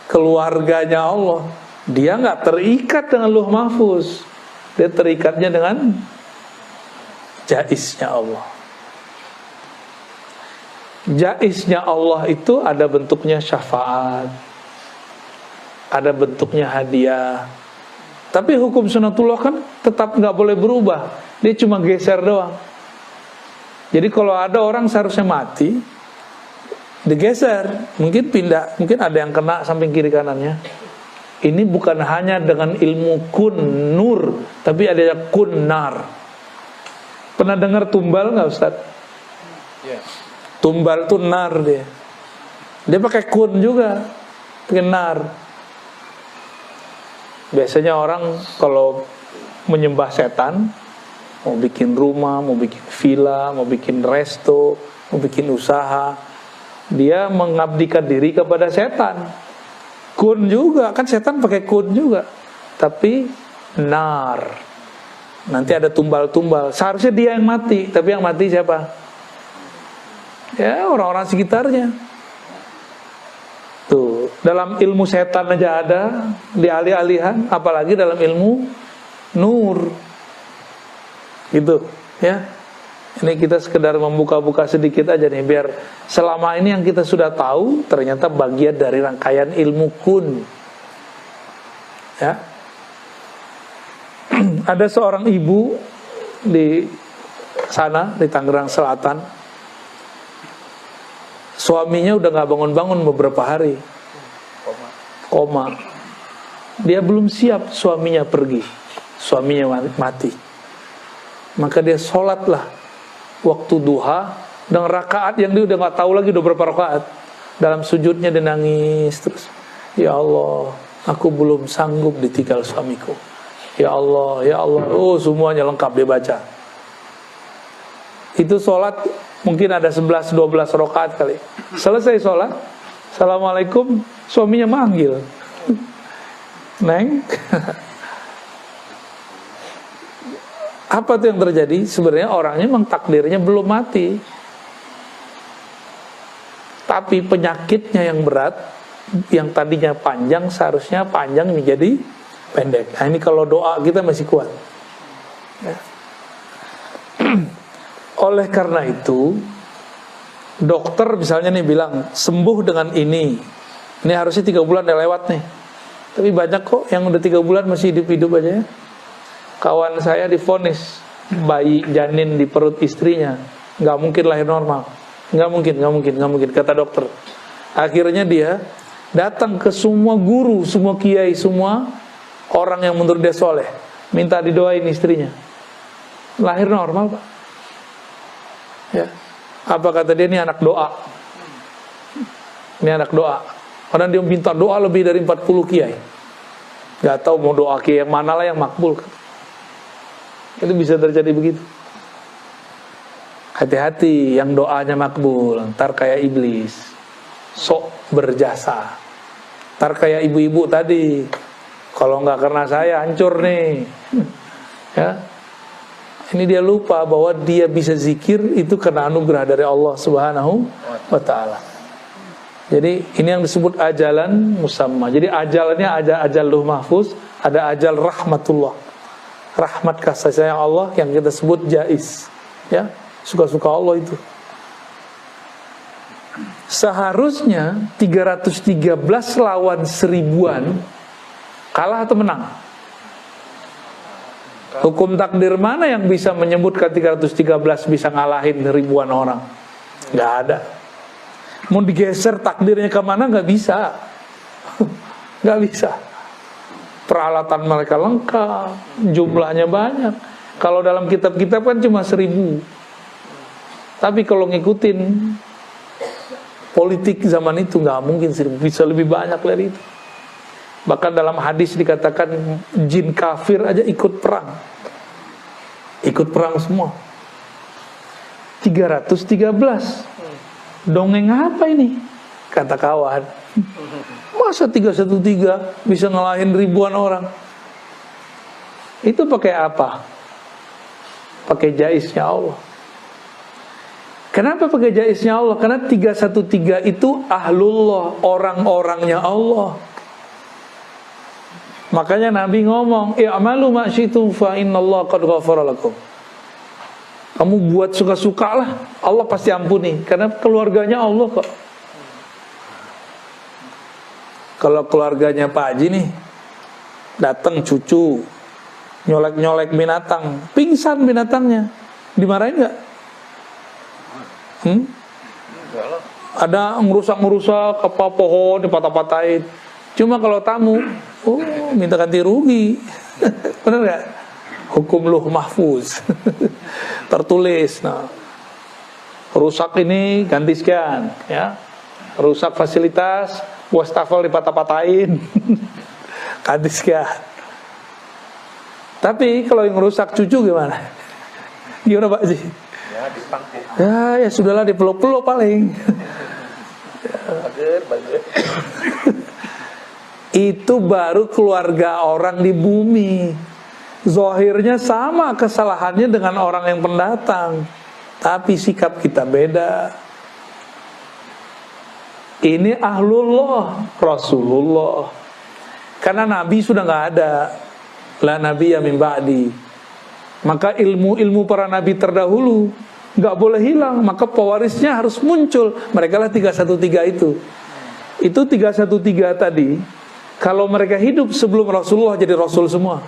keluarganya Allah, dia nggak terikat dengan Lauh Mahfuz. Dia terikatnya dengan jaiznya Allah. Jaiznya Allah itu ada bentuknya syafaat, ada bentuknya hadiah. Tapi hukum sunatullah kan tetap nggak boleh berubah. Dia cuma geser doang. Jadi kalau ada orang seharusnya mati, digeser, mungkin pindah, mungkin ada yang kena samping kiri kanannya. Ini bukan hanya dengan ilmu kun nur, tapi ada kun nar. Pernah dengar tumbal nggak Ustaz? Yeah. Tumbal tuh nar dia. Dia pakai kun juga, pakai nar. Biasanya orang kalau menyembah setan, mau bikin rumah, mau bikin villa, mau bikin resto, mau bikin usaha, dia mengabdikan diri kepada setan. Kun juga, kan setan pakai kun juga, tapi nar. Nanti ada tumbal-tumbal. Seharusnya dia yang mati, tapi yang mati siapa? Ya, orang-orang sekitarnya. Tuh, dalam ilmu setan aja ada dialih-alihan, apalagi dalam ilmu nur. Gitu, ya. Ini kita sekedar membuka-buka sedikit aja nih, biar selama ini yang kita sudah tahu ternyata bagian dari rangkaian ilmu kun. Ya. Ada seorang ibu di sana, di Tangerang Selatan. Suaminya udah gak bangun-bangun beberapa hari. Koma. Dia belum siap suaminya pergi. Suaminya mati. Maka dia sholatlah waktu duha dengan rakaat yang dia udah gak tahu lagi udah berapa rakaat. Dalam sujudnya dia nangis terus. Ya Allah, aku belum sanggup ditinggal suamiku. Ya Allah, ya Allah. Oh, semuanya lengkap dia baca. Itu sholat mungkin ada 11-12 rakaat kali. Selesai sholat, Assalamualaikum, suaminya manggil. Neng. Apa tuh yang terjadi? Sebenarnya orangnya memang takdirnya belum mati, tapi penyakitnya yang berat, yang tadinya panjang seharusnya panjang menjadi pendek. Nah, ini kalau doa kita masih kuat. Ya. Oleh karena itu, dokter misalnya nih bilang sembuh dengan ini harusnya 3 bulan udah lewat nih. Tapi banyak kok yang udah 3 bulan masih hidup-hidup aja ya. Kawan saya divonis bayi janin di perut istrinya nggak mungkin lahir normal, nggak mungkin kata dokter. Akhirnya dia datang ke semua guru, semua kiai, semua orang yang menurut dia soleh, minta didoain istrinya, lahir normal Pak. Ya. Apa kata dia? Ini anak doa. Ini anak doa. Karena dia minta doa lebih dari 40 kiai. Gak tahu mau doa kiai yang mana lah yang makbul. Itu bisa terjadi begitu. Hati-hati yang doanya makbul, ntar kayak iblis, sok berjasa. Ntar kayak ibu-ibu tadi, kalau nggak karena saya hancur nih. Ya. Ini dia lupa bahwa dia bisa zikir itu karena anugerah dari Allah Subhanahu wa ta'ala. Jadi ini yang disebut ajalan musamma. Jadi ajalnya ada ajal luh mahfuz, ada ajal rahmatullah. Rahmat kasih sayang Allah yang kita sebut jaiz. Ya, suka-suka Allah itu. Seharusnya 313 lawan 1000-an kalah atau menang? Hukum takdir mana yang bisa menyebutkan 313 bisa ngalahin ribuan orang? Gak ada. Mau digeser takdirnya kemana gak bisa. Gak bisa. Peralatan mereka lengkap, jumlahnya banyak. Kalau dalam kitab-kitab kan cuma 1000. Tapi kalau ngikutin politik zaman itu gak mungkin 1000, bisa lebih banyak dari itu. Bahkan dalam hadis dikatakan jin kafir aja ikut perang. Ikut perang semua. 313. Dongeng apa ini? Kata kawan. Masa 313 bisa ngalahin ribuan orang? Itu pakai apa? Pakai jaiznya Allah. Kenapa pakai jaiznya Allah? Karena 313 itu ahlullah, orang-orangnya Allah. Makanya Nabi ngomong, i'malu ma syi'tum fa innallaha qad ghafara lakum. Kamu buat suka-sukalah, Allah pasti ampuni, karena keluarganya Allah kok. Kalau keluarganya Pak Haji nih, datang cucu, nyolek-nyolek binatang, pingsan binatangnya, dimarahin nggak? Ada ngerusak-ngerusak apa pohon dipatah-patahin. Cuma kalau tamu, minta ganti rugi. Benar nggak? Hukum luh mahfuz. Tertulis. Nah, rusak ini ganti sekian, ya. Rusak fasilitas, wastafel dipatah-patahin. Ganti sekian. Tapi kalau yang rusak cucu gimana? Gimana Pak Ji? Ya dipangku. Ya sudahlah dipeluk-peluk paling. Bager. Itu baru keluarga orang di bumi. Zahirnya sama kesalahannya dengan orang yang pendatang, tapi sikap kita beda. Ini ahlullah, Rasulullah. Karena Nabi sudah nggak ada. La nabiyya min ba'di. Maka ilmu para nabi terdahulu nggak boleh hilang, maka pewarisnya harus muncul. Mereka lah 313 itu. Itu 313 tadi. Kalau mereka hidup sebelum Rasulullah jadi Rasul semua.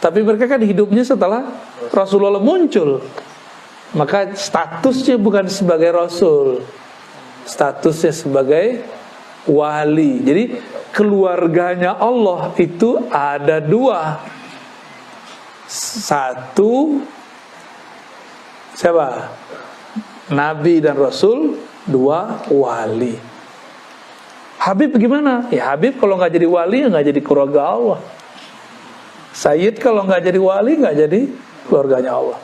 Tapi mereka kan hidupnya setelah Rasulullah muncul. Maka statusnya bukan sebagai Rasul, statusnya sebagai wali. Jadi keluarganya Allah itu ada dua. Satu siapa? Nabi dan Rasul. Dua wali. Habib gimana? Ya Habib kalau nggak jadi wali nggak jadi keluarga Allah. Sayyid kalau nggak jadi wali nggak jadi keluarganya Allah.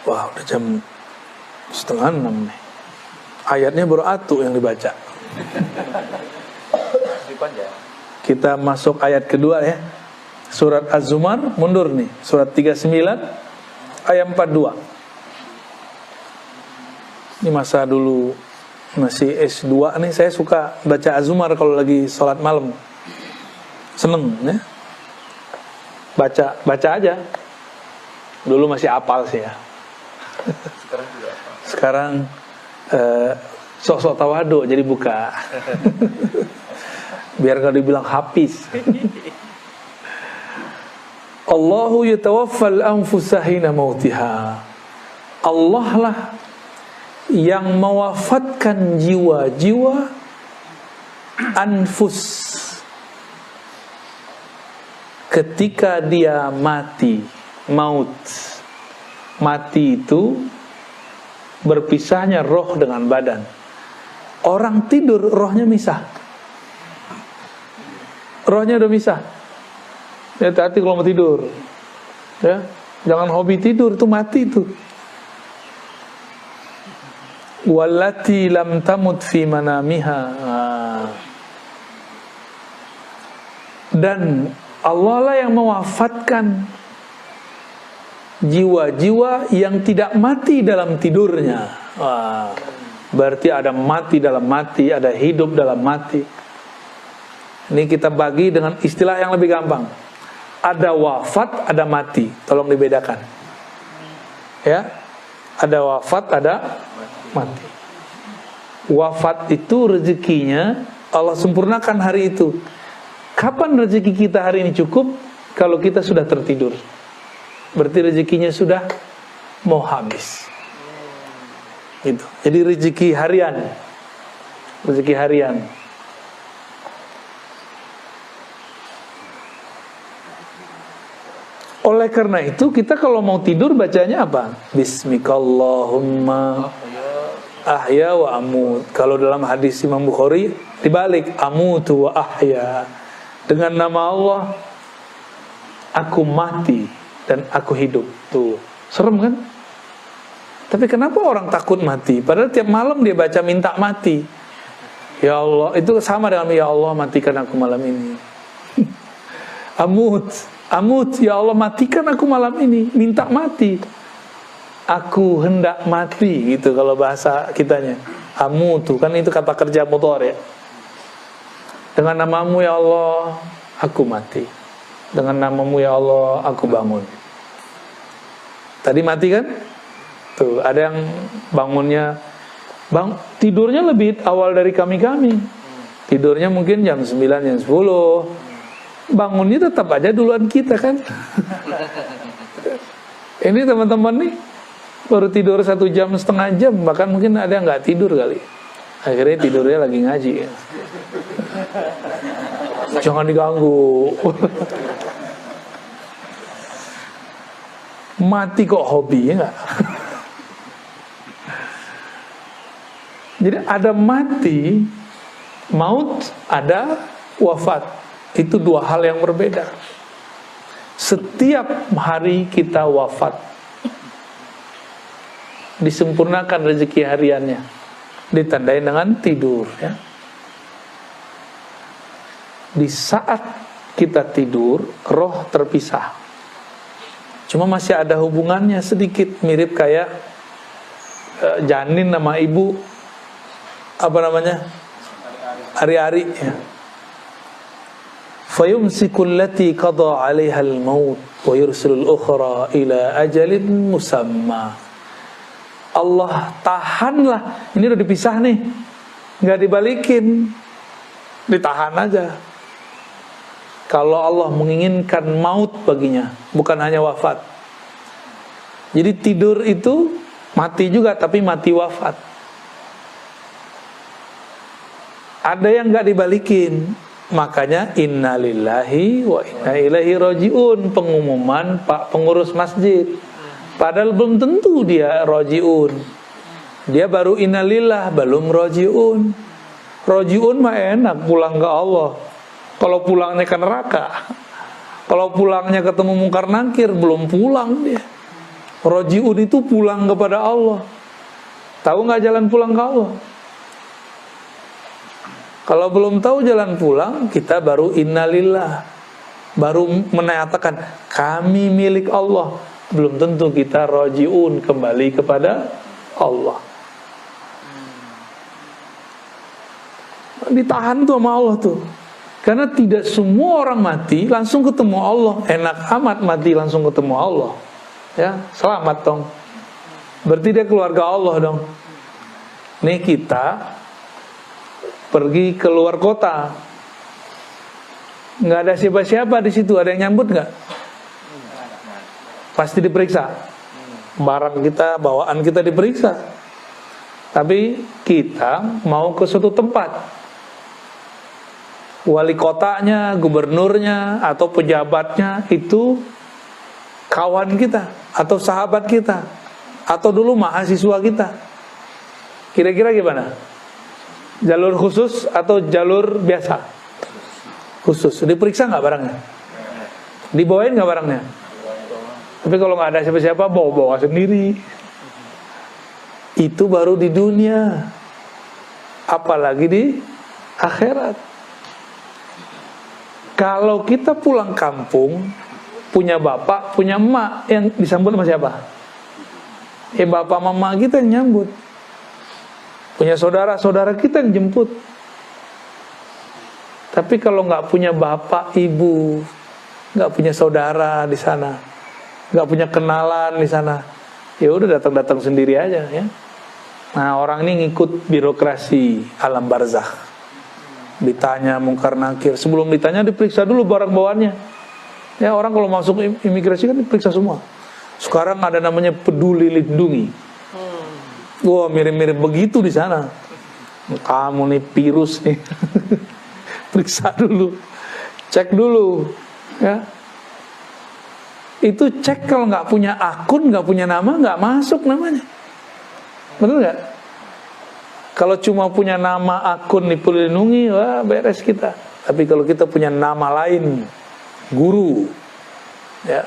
Wah, udah jam 5:30 nih. Ayatnya baru atu yang dibaca. Kita masuk ayat kedua ya. Surat Az-Zumar, mundur nih. Surat 39 ayat 42. Ini masa dulu masih S2 nih, saya suka baca Az-Zumar kalau lagi sholat malam. Seneng ya. Baca aja. Dulu masih apal sih ya. Sekarang sok-sok tawadu jadi buka. Biar gak dibilang hafiz. Allahu yatawaffal anfusa hina mautiha. Allah lah yang mewafatkan jiwa-jiwa, anfus, ketika dia mati. Maut, mati itu berpisahnya roh dengan badan. Orang tidur rohnya misah. Rohnya udah misah. Hati-hati kalau mau tidur ya. Jangan hobi tidur, itu mati itu. Wallati lam tamut fi manamiha. Dan Allah lah yang mewafatkan jiwa-jiwa yang tidak mati dalam tidurnya. Berarti ada mati dalam mati, ada hidup dalam mati. Ini kita bagi dengan istilah yang lebih gampang. Ada wafat, ada mati. Tolong dibedakan. Ya, ada wafat, ada mati. Wafat itu rezekinya Allah sempurnakan hari itu. Kapan rezeki kita hari ini cukup? Kalau kita sudah tertidur. Berarti rezekinya sudah mau habis. Gitu. Jadi rezeki harian. Rezeki harian. Oleh karena itu kita kalau mau tidur bacanya apa? Bismikallahumma ahya wa amut. Kalau dalam hadis Imam Bukhari dibalik, amutu wa ahya. Dengan nama Allah aku mati dan aku hidup. Tuh, serem kan? Tapi kenapa orang takut mati? Padahal tiap malam dia baca minta mati. Ya Allah, itu sama dengan ya Allah matikan aku malam ini. Amut, ya Allah matikan aku malam ini. Minta mati. Aku hendak mati, gitu kalau bahasa kitanya. Amutu, kan itu kata kerja motor ya. Dengan namamu ya Allah, aku mati. Dengan namamu ya Allah, aku bangun. Tadi mati kan? Tuh, ada yang bangunnya tidurnya lebih awal dari kami-kami. Tidurnya mungkin jam 9, jam 10. Bangunnya tetap aja duluan kita kan. Ini teman-teman nih baru tidur 1,5 jam, bahkan mungkin ada yang nggak tidur kali. Akhirnya tidurnya lagi ngaji. Jangan diganggu. Mati kok hobi ya nggak? Jadi ada mati, maut, ada wafat. Itu dua hal yang berbeda. Setiap hari kita wafat, disempurnakan rezeki hariannya, ditandai dengan tidur, ya. Di saat kita tidur, roh terpisah. Cuma masih ada hubungannya sedikit, mirip kayak janin sama ibu, apa namanya, ari-ari, ya. Fayumsikul lati qada 'alaiha al-maut wa yursilul ukhra ila ajalin musamma. Allah tahanlah, ini udah dipisah nih, nggak dibalikin, ditahan aja. Kalau Allah menginginkan maut baginya, bukan hanya wafat. Jadi tidur itu mati juga, tapi mati wafat. Ada yang nggak dibalikin, makanya innalillahi wa inna ilaihi rajiun, pengumuman Pak pengurus masjid. Padahal belum tentu dia rajiun. Dia baru innalillah, belum rajiun. Rajiun mah enak, pulang ke Allah. Kalau pulangnya ke neraka, kalau pulangnya ketemu mungkar nakir, belum pulang dia. Rajiun itu pulang kepada Allah. Tahu nggak jalan pulang ke Allah? Kalau belum tahu jalan pulang, kita baru innalillah, baru menyatakan kami milik Allah. Belum tentu kita rajiun, kembali kepada Allah. Ditahan tuh sama Allah tuh. Karena tidak semua orang mati langsung ketemu Allah. Enak amat mati langsung ketemu Allah. Ya, selamat dong. Berarti dia keluarga Allah dong. Nih kita pergi ke luar kota, nggak ada siapa-siapa di situ. Ada yang nyambut nggak? Pasti diperiksa. Barang kita, bawaan kita diperiksa. Tapi kita mau ke suatu tempat, wali kotanya, gubernurnya, atau pejabatnya itu kawan kita, atau sahabat kita, atau dulu mahasiswa kita. Kira-kira gimana? Jalur khusus atau jalur biasa? Khusus. Diperiksa nggak barangnya? Dibawain nggak barangnya? Tapi kalau nggak ada siapa-siapa, bawa-bawa sendiri. Itu baru di dunia, apalagi di akhirat. Kalau kita pulang kampung, punya bapak, punya emak, yang disambut sama siapa? Bapak mama kita yang nyambut. Punya saudara-saudara kita yang jemput. Tapi kalau nggak punya bapak, ibu, nggak punya saudara di sana, nggak punya kenalan di sana, ya udah datang-datang sendiri aja, ya. Nah, orang ini ngikut birokrasi alam barzakh. Ditanya mungkar nakir, sebelum ditanya diperiksa dulu barang bawaannya. Ya, orang kalau masuk imigrasi kan diperiksa semua. Sekarang ada namanya peduli lindungi. Wah, mirip-mirip begitu di sana. Kamu nih virus nih. Periksa dulu. Cek dulu, ya. Itu cek, kalau nggak punya akun, nggak punya nama, nggak masuk namanya. Betul nggak? Kalau cuma punya nama akun nih peduli lindungi, wah beres kita. Tapi kalau kita punya nama lain, guru, ya,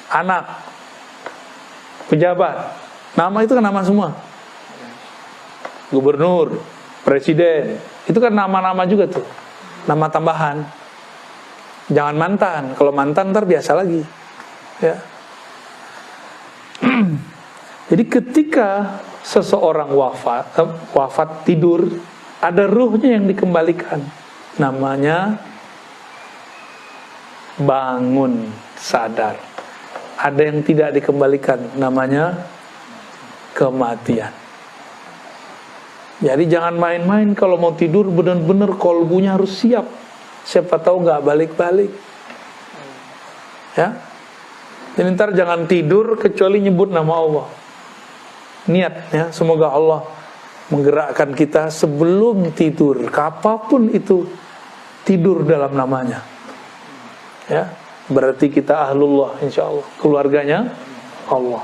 anak, pejabat, nama itu kan nama semua. Gubernur, presiden, itu kan nama-nama juga tuh. Nama tambahan. Jangan mantan. Kalau mantan ntar biasa lagi, ya. Jadi ketika seseorang wafat tidur, ada ruhnya yang dikembalikan. Namanya bangun sadar. Ada yang tidak dikembalikan, namanya kematian. Jadi jangan main-main kalau mau tidur, benar-benar kolbunya harus siap. Siapa tahu nggak balik-balik, ya. Jadi ntar jangan tidur kecuali nyebut nama Allah. Niat, ya, semoga Allah menggerakkan kita sebelum tidur, kapanpun itu, tidur dalam namanya, ya. Berarti kita ahlullah, insya Allah, keluarganya Allah.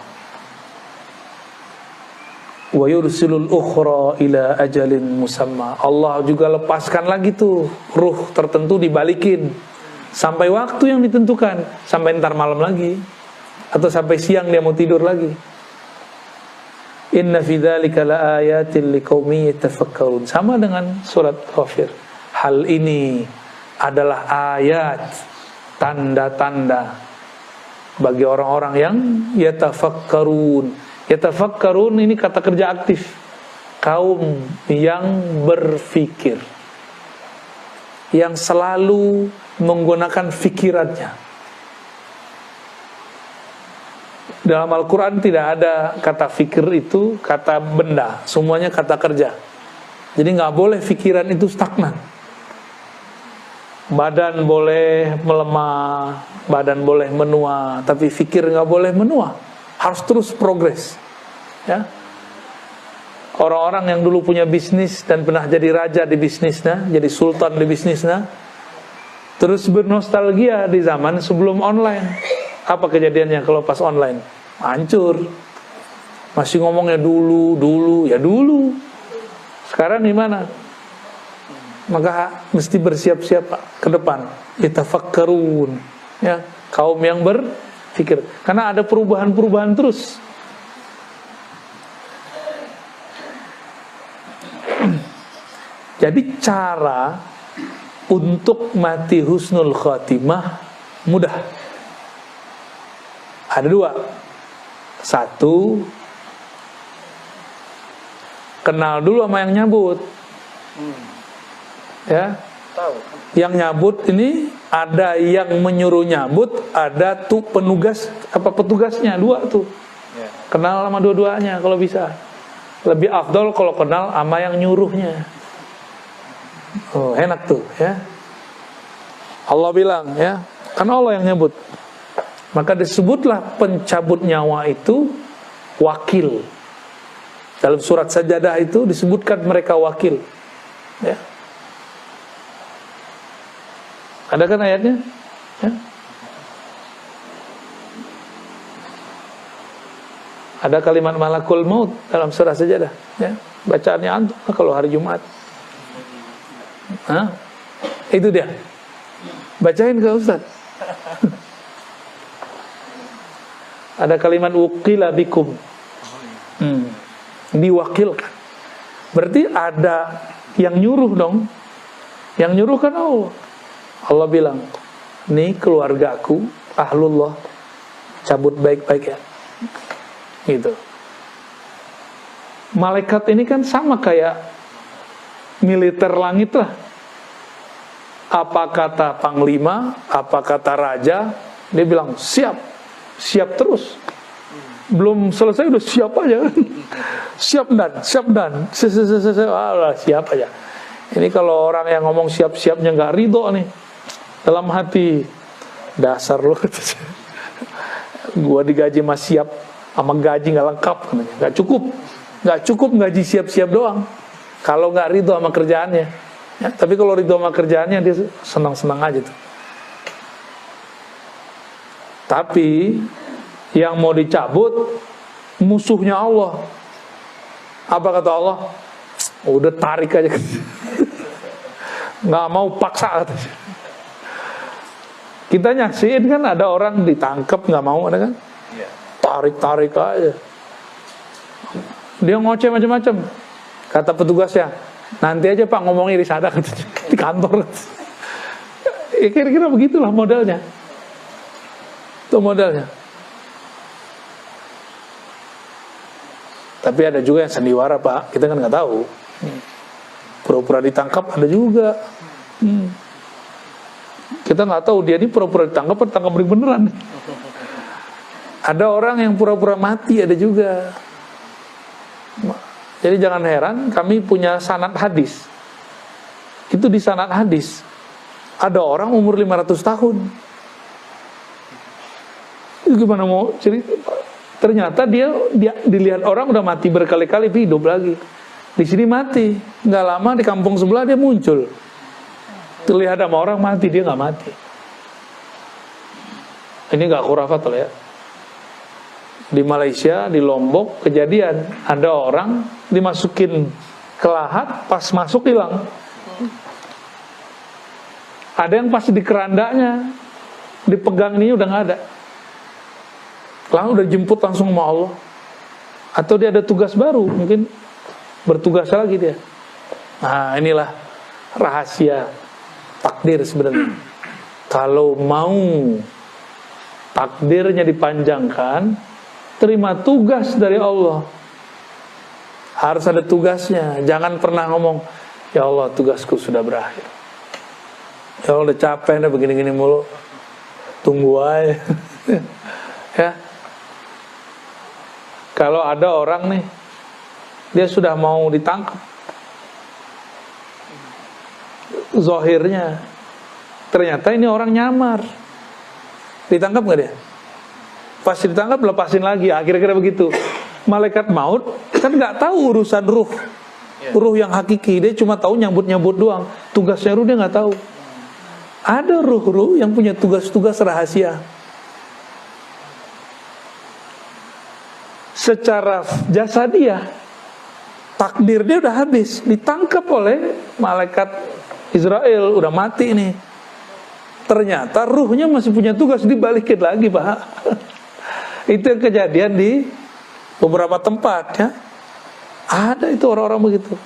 Wa yursilul ukhra ila ajalin musamma. Allah juga lepaskan lagi tuh ruh tertentu, dibalikin sampai waktu yang ditentukan, sampai ntar malam lagi atau sampai siang dia mau tidur lagi. Inna fi dzalika laayatin liqaumin yatafakkarun. Sama dengan surat Ghafir. Hal ini adalah ayat, tanda-tanda bagi orang-orang yang yatafakkarun. Yatafakkarun ini kata kerja aktif. Kaum yang berfikir, yang selalu menggunakan fikirannya. Dalam Al-Quran tidak ada kata fikir itu kata benda, semuanya kata kerja. Jadi nggak boleh fikiran itu stagnan. Badan boleh melemah, badan boleh menua, tapi fikir nggak boleh menua, harus terus progres. Ya, orang-orang yang dulu punya bisnis dan pernah jadi raja di bisnisnya, jadi sultan di bisnisnya, terus bernostalgia di zaman sebelum online. Apa kejadiannya kalau pas online? Hancur. Masih ngomongnya dulu. Sekarang gimana? Maka mesti bersiap-siap ke depan. Yatafakkarun, ya, kaum yang berpikir. Karena ada perubahan-perubahan terus. Jadi cara untuk mati husnul khatimah mudah. Ada dua. Satu, kenal dulu sama yang nyabut. Ya. Tahu. Yang nyabut ini ada yang menyuruh nyabut, ada tuh petugasnya, dua tuh. Ya. Kenal sama dua-duanya kalau bisa. Lebih afdol kalau kenal sama yang nyuruhnya. Oh, enak tuh, ya. Allah bilang, ya, karena Allah yang nyabut. Maka disebutlah pencabut nyawa itu wakil. Dalam surat Sajadah itu disebutkan mereka wakil. Ya. Ada kan ayatnya? Ya. Ada kalimat malakul maut dalam surat Sajadah. Ya. Bacaannya antum kalau hari Jumat. Hah? Itu dia. Bacain ke Ustaz. Ada kalimat wukila bikum, diwakilkan. Berarti ada yang nyuruh dong. Yang nyuruh kan Allah. Allah bilang, nih keluargaku, ahlullah, cabut baik-baik ya. Gitu. Malaikat ini kan sama kayak militer langit lah. Apa kata panglima, apa kata raja, dia bilang siap. Siap terus. Belum selesai udah siap aja. Siap dan siap aja. Ini kalau orang yang ngomong siap-siapnya nggak ridho nih dalam hati, dasar lo. Gua digaji mas siap, sama gaji nggak lengkap, nggak cukup gaji siap-siap doang. Kalau nggak ridho sama kerjaannya, ya, tapi kalau ridho sama kerjaannya dia senang-senang aja tuh. Tapi yang mau dicabut musuhnya Allah. Apa kata Allah? Udah tarik aja. Nggak mau paksa katanya. Kita nyaksiin kan ada orang ditangkap nggak mau, ada kan? Tarik aja. Dia ngoceh macam-macam. Kata petugasnya, nanti aja Pak ngomongnya di sana di kantor. Ya, kira-kira begitulah modelnya. Itu modelnya. Tapi ada juga yang sandiwara Pak, kita kan nggak tahu. Pura-pura ditangkap ada juga. Kita nggak tahu dia ini pura-pura ditangkap atau tangkap beneran. Ada orang yang pura-pura mati ada juga. Jadi jangan heran, kami punya sanad hadis. Itu di sanad hadis ada orang umur 500 tahun. Itu gimana mau cerita? Ternyata dia dilihat orang udah mati berkali-kali, hidup lagi. Di sini mati, nggak lama di kampung sebelah dia muncul. Terlihat sama orang mati, dia nggak mati. Ini nggak khurafat lah ya. Di Malaysia, di Lombok, kejadian ada orang dimasukin ke lahat, pas masuk hilang. Ada yang pas di kerandanya, dipegang ini udah nggak ada. Lalu udah jemput langsung sama Allah. Atau dia ada tugas baru, mungkin bertugas lagi dia. Nah, inilah rahasia takdir sebenarnya. Kalau mau takdirnya dipanjangkan, terima tugas dari Allah. Harus ada tugasnya. Jangan pernah ngomong, ya Allah tugasku sudah berakhir. Ya Allah udah capek dah begini-gini mulu. Tunggu aja. Ya. Kalau ada orang nih, dia sudah mau ditangkap. Zohirnya, ternyata ini orang nyamar. Ditangkap nggak dia? Pas ditangkap lepasin lagi. Kira-kira begitu. Malaikat maut kan nggak tahu urusan ruh yang hakiki. Dia cuma tahu nyambut-nyambut doang. Tugasnya ruh dia nggak tahu. Ada ruh-ruh yang punya tugas-tugas rahasia. Secara jasadiah, takdir dia udah habis, ditangkap oleh malaikat Israel, udah mati nih. Ternyata ruhnya masih punya tugas, dibalikin lagi, Pak. Itu yang kejadian di beberapa tempat, ya. Ada itu orang-orang begitu.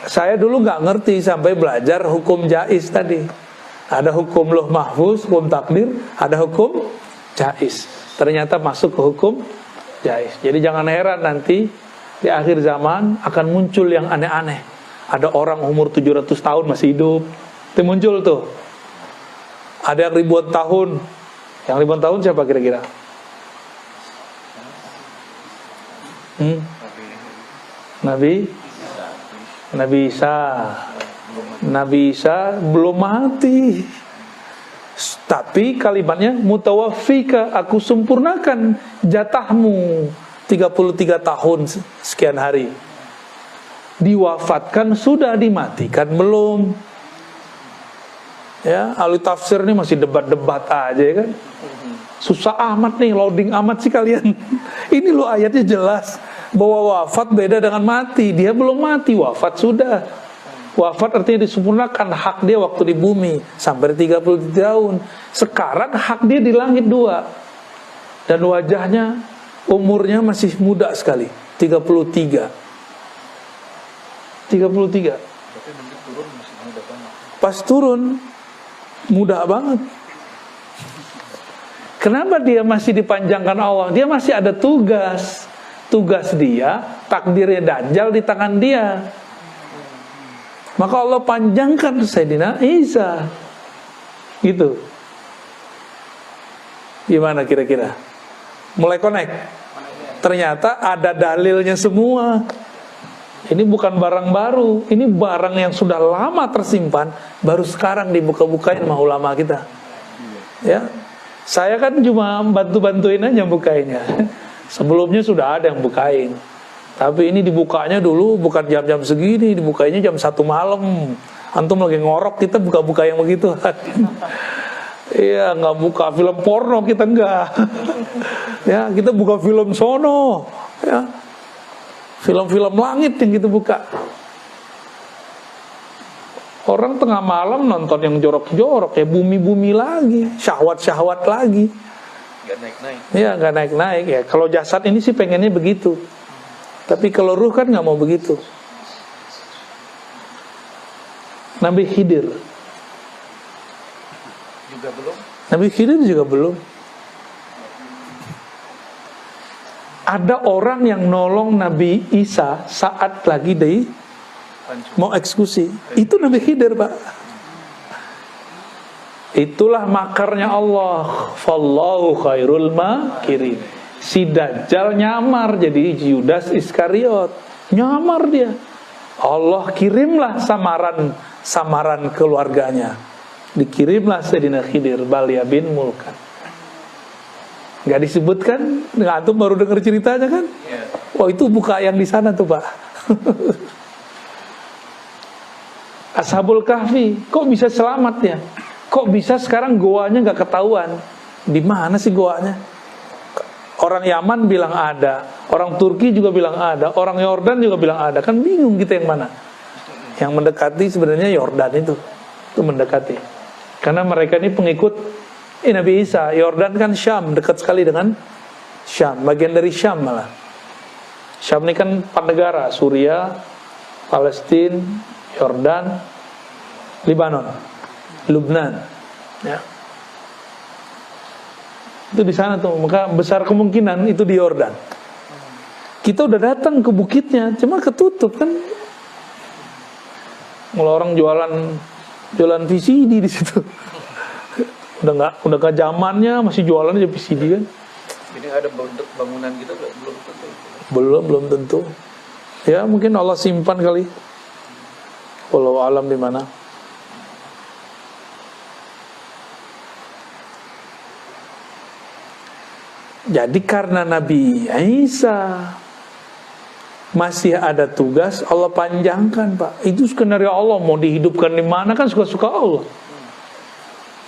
Saya dulu nggak ngerti sampai belajar hukum jaiz tadi. Ada hukum lauh mahfuz, hukum takdir, ada hukum jaiz. Ternyata masuk ke hukum jaiz. Jadi jangan heran nanti di akhir zaman akan muncul yang aneh-aneh. Ada orang umur 700 tahun masih hidup. Itu muncul tuh. Ada yang ribuan tahun. Yang ribuan tahun siapa kira-kira? Nabi Isa. Nabi Isa belum mati. Tapi kalimatnya mutawaffika, aku sempurnakan jatahmu 33 tahun sekian hari. Diwafatkan sudah, dimatikan belum? Ya, ahli tafsir ini masih debat-debat aja ya kan. Susah amat nih, loading amat sih kalian. Ini loh ayatnya jelas bahwa wafat beda dengan mati. Dia belum mati, wafat sudah. Wafat artinya disempurnakan hak dia waktu di bumi sampai 30 tahun. Sekarang hak dia di langit 2. Dan wajahnya, umurnya masih muda sekali, 33. Pas turun muda banget. Kenapa dia masih dipanjangkan Allah? Dia masih ada tugas. Tugas dia, takdirnya Dajjal di tangan dia. Maka Allah panjangkan Sayyidina Isa. Gitu. Gimana kira-kira? Mulai connect. Ternyata ada dalilnya semua. Ini bukan barang baru. Ini barang yang sudah lama tersimpan, baru sekarang dibuka-bukain sama ulama kita. Ya. Saya kan cuma bantu-bantuin aja bukainnya. Sebelumnya sudah ada yang bukain. Tapi ini dibukanya dulu bukan jam-jam segini, dibukanya jam 1 malam. Antum lagi ngorok, kita buka-buka yang begitu. Iya, nggak buka film porno, kita enggak. Ya, kita buka film sono. Ya, film-film langit yang kita buka. Orang tengah malam nonton yang jorok-jorok, ya bumi-bumi lagi, syahwat-syahwat lagi. Gak naik-naik. Ya, nggak naik-naik ya. Kalau jasad ini sih pengennya begitu. Tapi kalau ruh kan nggak mau begitu. Nabi Khidir Juga belum. Nabi Khidir juga belum. Ada orang yang nolong Nabi Isa saat lagi mau eksekusi. Itu Nabi Khidir, Pak. Itulah makarnya Allah. Fallahu khairul makirin. Si Dajjal nyamar jadi Yudas Iskariot. Nyamar dia. Allah kirimlah samaran keluarganya. Dikirimlah Sayyidina Khidir Balya bin Mulkan. Gak disebutkan, antum baru dengar ceritanya kan? Oh, itu buka yang di sana tuh, Pak. Ashabul Kahfi, kok bisa selamat ya? Kok bisa sekarang goanya gak ketahuan? Di mana sih goanya? Orang Yaman bilang ada, orang Turki juga bilang ada, orang Yordan juga bilang ada. Kan bingung kita yang mana. Yang mendekati sebenarnya Yordan itu mendekati. Karena mereka ini pengikut Nabi Isa. Yordan kan Syam, dekat sekali dengan Syam, bagian dari Syam malah. Syam ini kan 4 negara, Suriah, Palestina, Yordan, Lebanon, Lubnan, ya. Itu di sana tuh, maka besar kemungkinan itu di Yordan. Kita udah datang ke bukitnya, cuma ketutup kan. Kalau orang jualan VCD di situ. udah nggak zamannya, masih jualan aja VCD kan. Ini ada bangunan kita belum tentu. Belum tentu. Ya mungkin Allah simpan kali. Wallahu alam di mana. Jadi karena Nabi Isa masih ada tugas, Allah panjangkan, Pak. Itu skenario Allah, mau dihidupkan di mana kan suka-suka Allah.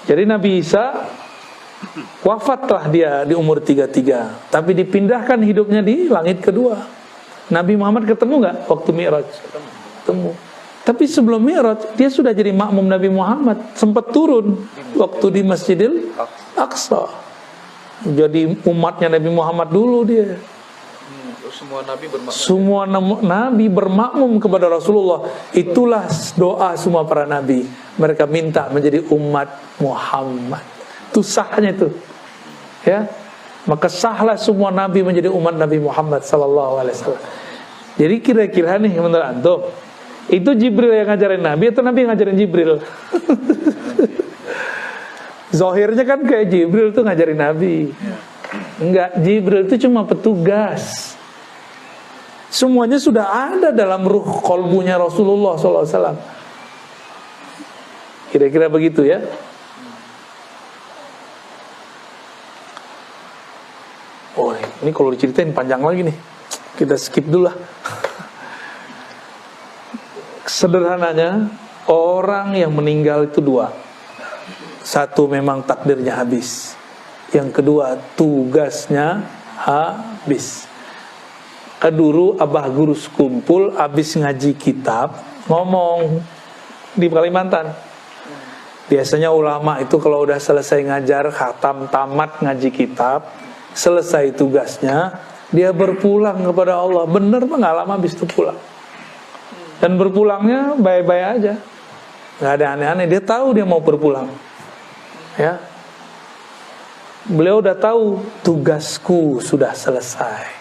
Jadi Nabi Isa wafatlah dia di umur 33, tapi dipindahkan hidupnya di langit kedua. Nabi Muhammad ketemu nggak waktu Mi'raj? Ketemu. Tapi sebelum Mi'raj dia sudah jadi makmum Nabi Muhammad, sempat turun waktu di Masjidil Aqsa. Jadi umatnya Nabi Muhammad dulu dia. Semua nabi bermakmum. Semua nabi bermakmum kepada Rasulullah. Itulah doa semua para nabi. Mereka minta menjadi umat Muhammad. Itu sahnya itu. Ya. Maka sahlah semua nabi menjadi umat Nabi Muhammad sallallahu alaihi wasallam. Jadi kira-kira nih menurut antum, itu Jibril yang ngajarin Nabi atau Nabi yang ngajarin Jibril? Zahirnya kan kayak Jibril tuh ngajarin Nabi. Enggak, Jibril itu cuma petugas. Semuanya sudah ada dalam ruh kolbunya Rasulullah SAW. Kira-kira begitu ya. Oh, ini kalau diceritain panjang lagi nih. Kita skip dulu lah. Sederhananya, orang yang meninggal itu 2. Satu memang takdirnya habis. Yang kedua tugasnya habis. Dulu abah guru sekumpul habis ngaji kitab ngomong di Kalimantan. Biasanya ulama itu kalau udah selesai ngajar khatam tamat ngaji kitab, selesai tugasnya, dia berpulang kepada Allah. Bener mah nggak lama habis itu pulang. Dan berpulangnya baik-baik aja, nggak ada aneh-aneh. Dia tahu dia mau berpulang. Ya, beliau udah tahu tugasku sudah selesai.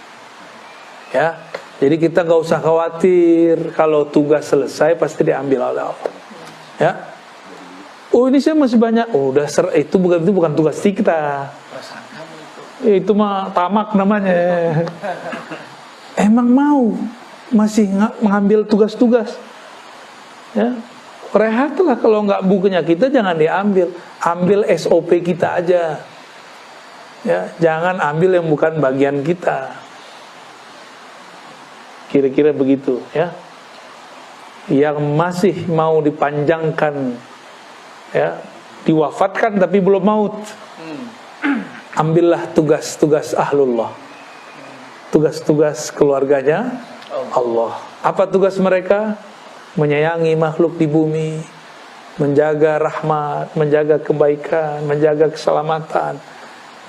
Ya, jadi kita nggak usah khawatir kalau tugas selesai pasti diambil oleh Allah. Ya, oh ini saya masih banyak. Oh, udah itu bukan tugas kita. Itu mah tamak namanya. Emang mau masih mengambil tugas-tugas? Ya. Rehatlah, kalau nggak bukunya kita jangan diambil, ambil SOP kita aja, ya, jangan ambil yang bukan bagian kita. Kira-kira begitu, ya. Yang masih mau dipanjangkan, ya, diwafatkan tapi belum maut, ambillah tugas-tugas ahlullah, tugas-tugas keluarganya Allah. Apa tugas mereka? Menyayangi makhluk di bumi, menjaga rahmat, menjaga kebaikan, menjaga keselamatan.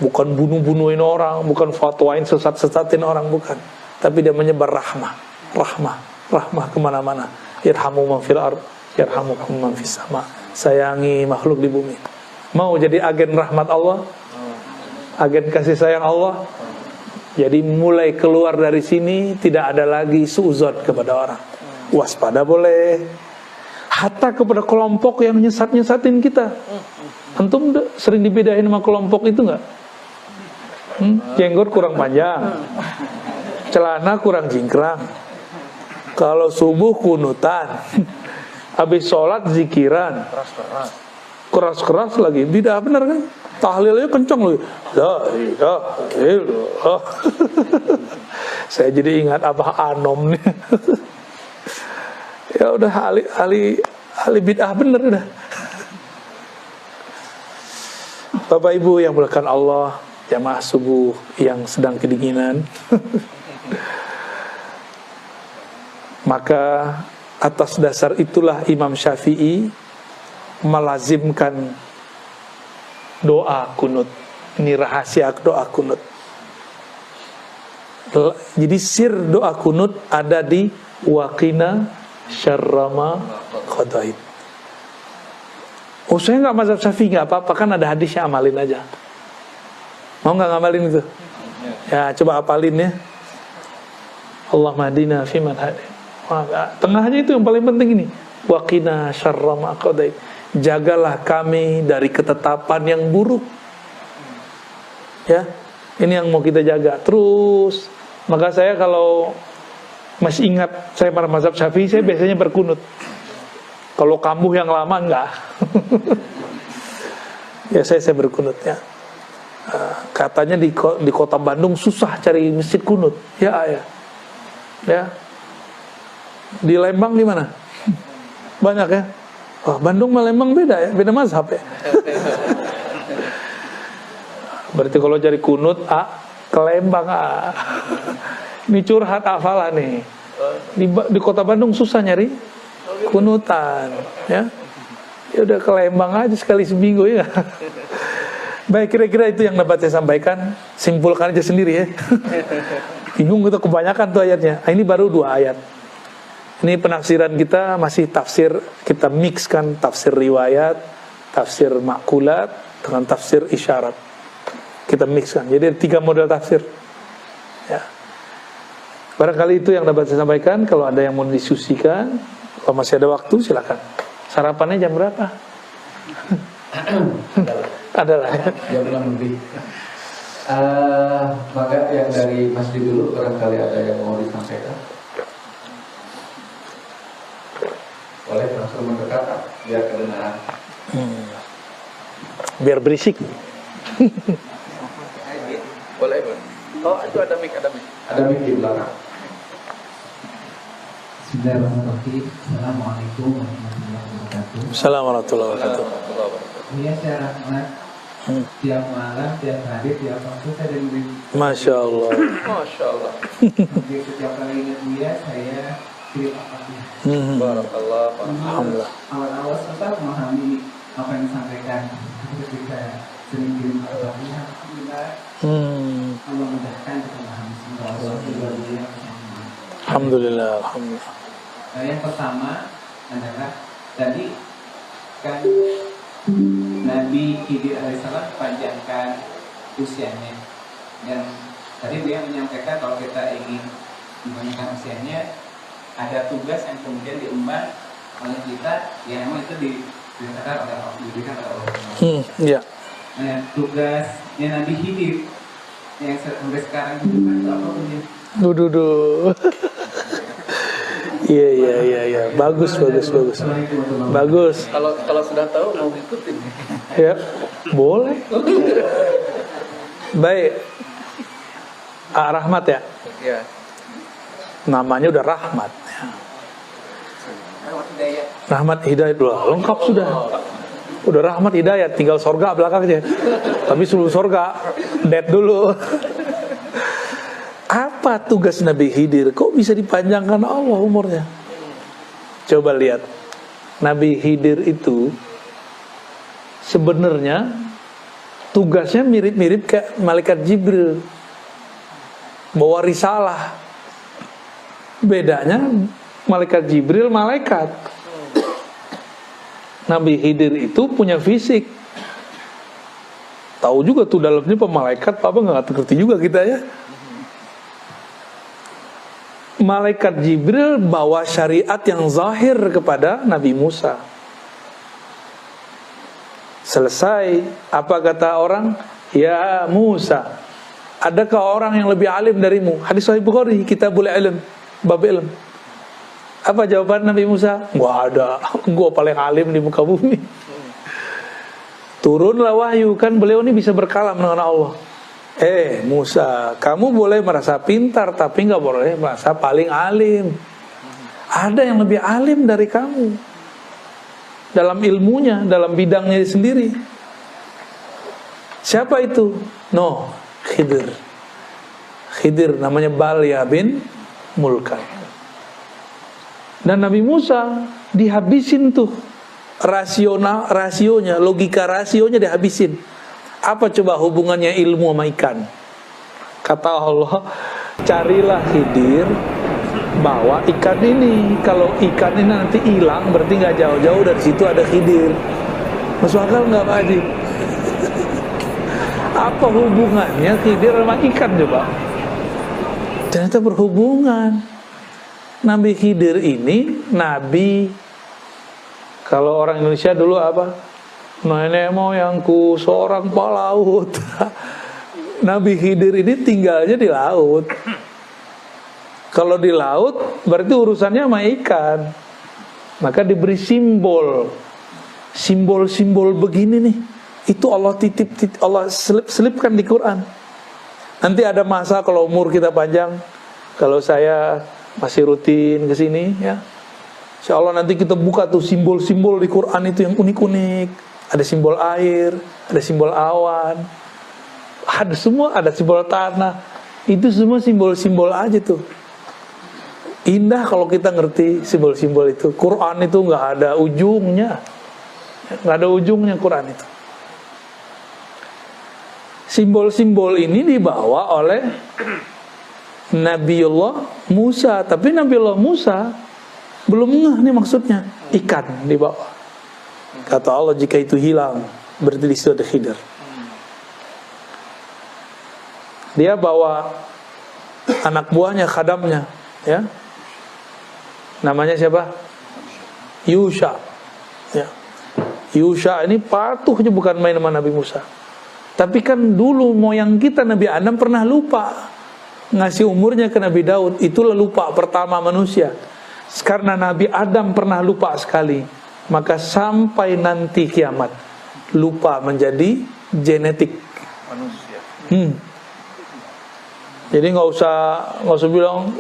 Bukan bunuh-bunuhin orang, bukan fatwain sesat-sesatin orang, bukan. Tapi dia menyebar rahmah kemana-mana. Irhamu man fil ard, yarhamukum man fis sama. Sayangi makhluk di bumi. Mau jadi agen rahmat Allah, agen kasih sayang Allah. Jadi mulai keluar dari sini tidak ada lagi suuzon kepada orang. Waspada boleh, hatta kepada kelompok yang nyesat-nyesatin kita. Antum sering dibedain sama kelompok itu nggak? Jenggot kurang panjang, celana kurang jingkrang. Kalau subuh kunutan, habis sholat zikiran, keras-keras lagi, tidak benar kan? Tahlilnya kencang loh. La ilaha illallah. Saya jadi ingat Abah Anom nih. Ya udah ahli bid'ah bener udah. Bapak Ibu yang mulakan Allah, jamaah subuh yang sedang kedinginan. Maka atas dasar itulah Imam Syafi'i melazimkan doa kunut. Ini rahasia doa kunut. Jadi sir doa kunut ada di waqina syarrama qadait. Oh, saya nggak mazhab Syafi'i, nggak apa-apa, kan ada hadisnya, amalin aja. Mau nggak ngamalin itu? Ya, coba apalin ya. Allahumma hadina fiman hadin. Tengahnya itu yang paling penting ini. Waqina syarra ma qadait. Jagalah kami dari ketetapan yang buruk. Ya. Ini yang mau kita jaga terus. Maka saya kalau masih ingat saya pada mazhab Syafi'i, saya biasanya berkunut. Kalau kambuh yang lama enggak. Ya saya berkunut ya. Katanya di kota Bandung susah cari masjid kunut. Ya. Ya. Di Lembang di mana? Banyak ya. Wah, Bandung sama Lembang beda ya, beda mazhab ya. Berarti kalau cari kunut ke Lembang Ini curhat hafalan nih. Di kota Bandung susah nyari kunutan, ya. Ya udah ke Lembang aja sekali seminggu ya. Baik, kira-kira itu yang dapat saya sampaikan. Simpulkan aja sendiri ya. Bingung gitu, kebanyakan tuh ayatnya. Ini baru 2 ayat. Ini penafsiran kita masih tafsir, kita mixkan tafsir riwayat, tafsir makulat dengan tafsir isyarat. Kita mixkan. Jadi 3 model tafsir. Ya. Barangkali itu yang dapat saya sampaikan. Kalau ada yang mau didiskusikan, kalau masih ada waktu silakan. Sarapannya jam berapa? Adalah ya. Jam 6 lebih. Maka yang dari masjid dulu, barangkali ada yang mau disampaikan. Boleh langsung mendekat biar kedengaran. Biar berisik. Boleh. Oh, itu ada mic. Ada mic di belakang. Bismillahirrahmanirrahim. Assalamualaikum warahmatullahi wabarakatuh. Assalamualaikum warahmatullahi wabarakatuh. Iya, saya Rahmat. Tiap malam, tiap hari, tiap waktu saya dengerin. Masya Allah. Masya Allah. Jadi setiap kali ingat dia, saya kirim apa-apa. Barakallah. Alhamdulillah. Awal-awal susah memahami apa yang disampaikan. Ketika sering kirim apa-apa, alhamdulillah Allah mudahkan kita memahami semua. Allah luar biasa. Alhamdulillah. Alhamdulillah. Nah, yang pertama adalah tadi kan Nabi Khidir alaihissalam panjangkan usianya, dan tadi dia menyampaikan kalau kita ingin dipanjangkan usianya ada tugas yang kemudian diemban oleh kita, yang memang itu dikatakan oleh Allah, diberikan oleh Allah. Ya. Nah, tugasnya Nabi Khidir yang sampai sekarang itu kan apa punya? Duh. Iya. Bagus. Kalau sudah tahu mau ngikutin. Ya, boleh. Baik. Rahmat ya. Ya. Namanya udah Rahmat. Hidayah. Rahmat Hidayat lengkap sudah. Udah Rahmat Hidayat, tinggal sorga belakangnya. Tapi sebelum sorga, dead dulu. Apa tugas Nabi Khidir? Kok bisa dipanjangkan Allah umurnya? Coba lihat. Nabi Khidir itu sebenarnya tugasnya mirip-mirip kayak malaikat Jibril. Bawa risalah. Bedanya malaikat Jibril malaikat. Nabi Khidir itu punya fisik. Tahu juga tuh dalamnya pemalaikat, apa nggak ngerti juga kita ya. Malaikat Jibril bawa syariat yang zahir kepada Nabi Musa. Selesai, apa kata orang? Ya Musa, adakah orang yang lebih alim darimu? Hadis Sahih Bukhari, Kitabul Ilm, bab ilm. Apa jawaban Nabi Musa? Nggak ada, gua paling alim di muka bumi. Turunlah wahyu, kan beliau ini bisa berkalam dengan Allah. Musa, kamu boleh merasa pintar, tapi nggak boleh merasa paling alim. Ada yang lebih alim dari kamu dalam ilmunya, dalam bidangnya sendiri. Siapa itu? No, Khidir. Khidir namanya Balya bin Mulkan. Dan Nabi Musa dihabisin tuh rasionya, logika rasionya dihabisin. Apa coba hubungannya ilmu sama ikan? Kata Allah, carilah Khidir, bawa ikan ini. Kalau ikan ini nanti hilang, berarti nggak jauh-jauh dari situ ada Khidir. Masuk akal nggak Pak Haji? Apa hubungannya Khidir sama ikan coba? Ternyata berhubungan. Nabi Khidir ini nabi, kalau orang Indonesia dulu apa? Nenek moyangku seorang pelaut. Nabi Khidir ini tinggalnya di laut. Kalau di laut berarti urusannya sama ikan. Maka diberi simbol. Simbol-simbol begini nih, itu Allah Allah selipkan di Quran. Nanti ada masa kalau umur kita panjang, kalau saya masih rutin ke sini ya, insya Allah nanti kita buka tuh simbol-simbol di Quran itu yang unik-unik. Ada simbol air, ada simbol awan, ada semua, ada simbol tanah. Itu semua simbol-simbol aja tuh. Indah kalau kita ngerti simbol-simbol itu. Quran itu nggak ada ujungnya. Nggak ada ujungnya Quran itu. Simbol-simbol ini dibawa oleh Nabiullah Musa. Tapi Nabiullah Musa belum ngeh nih maksudnya. Ikan dibawa. Kata Allah, jika itu hilang, berarti di situ ada Khidir. Dia bawa anak buahnya, khadamnya, ya. Namanya siapa? Yusha. Ya. Yusha ini patuhnya bukan main sama Nabi Musa. Tapi kan dulu moyang kita Nabi Adam pernah lupa ngasih umurnya ke Nabi Daud. Itulah lupa pertama manusia. Karena Nabi Adam pernah lupa sekali, maka sampai nanti kiamat lupa menjadi genetik Manusia. Jadi nggak usah bilang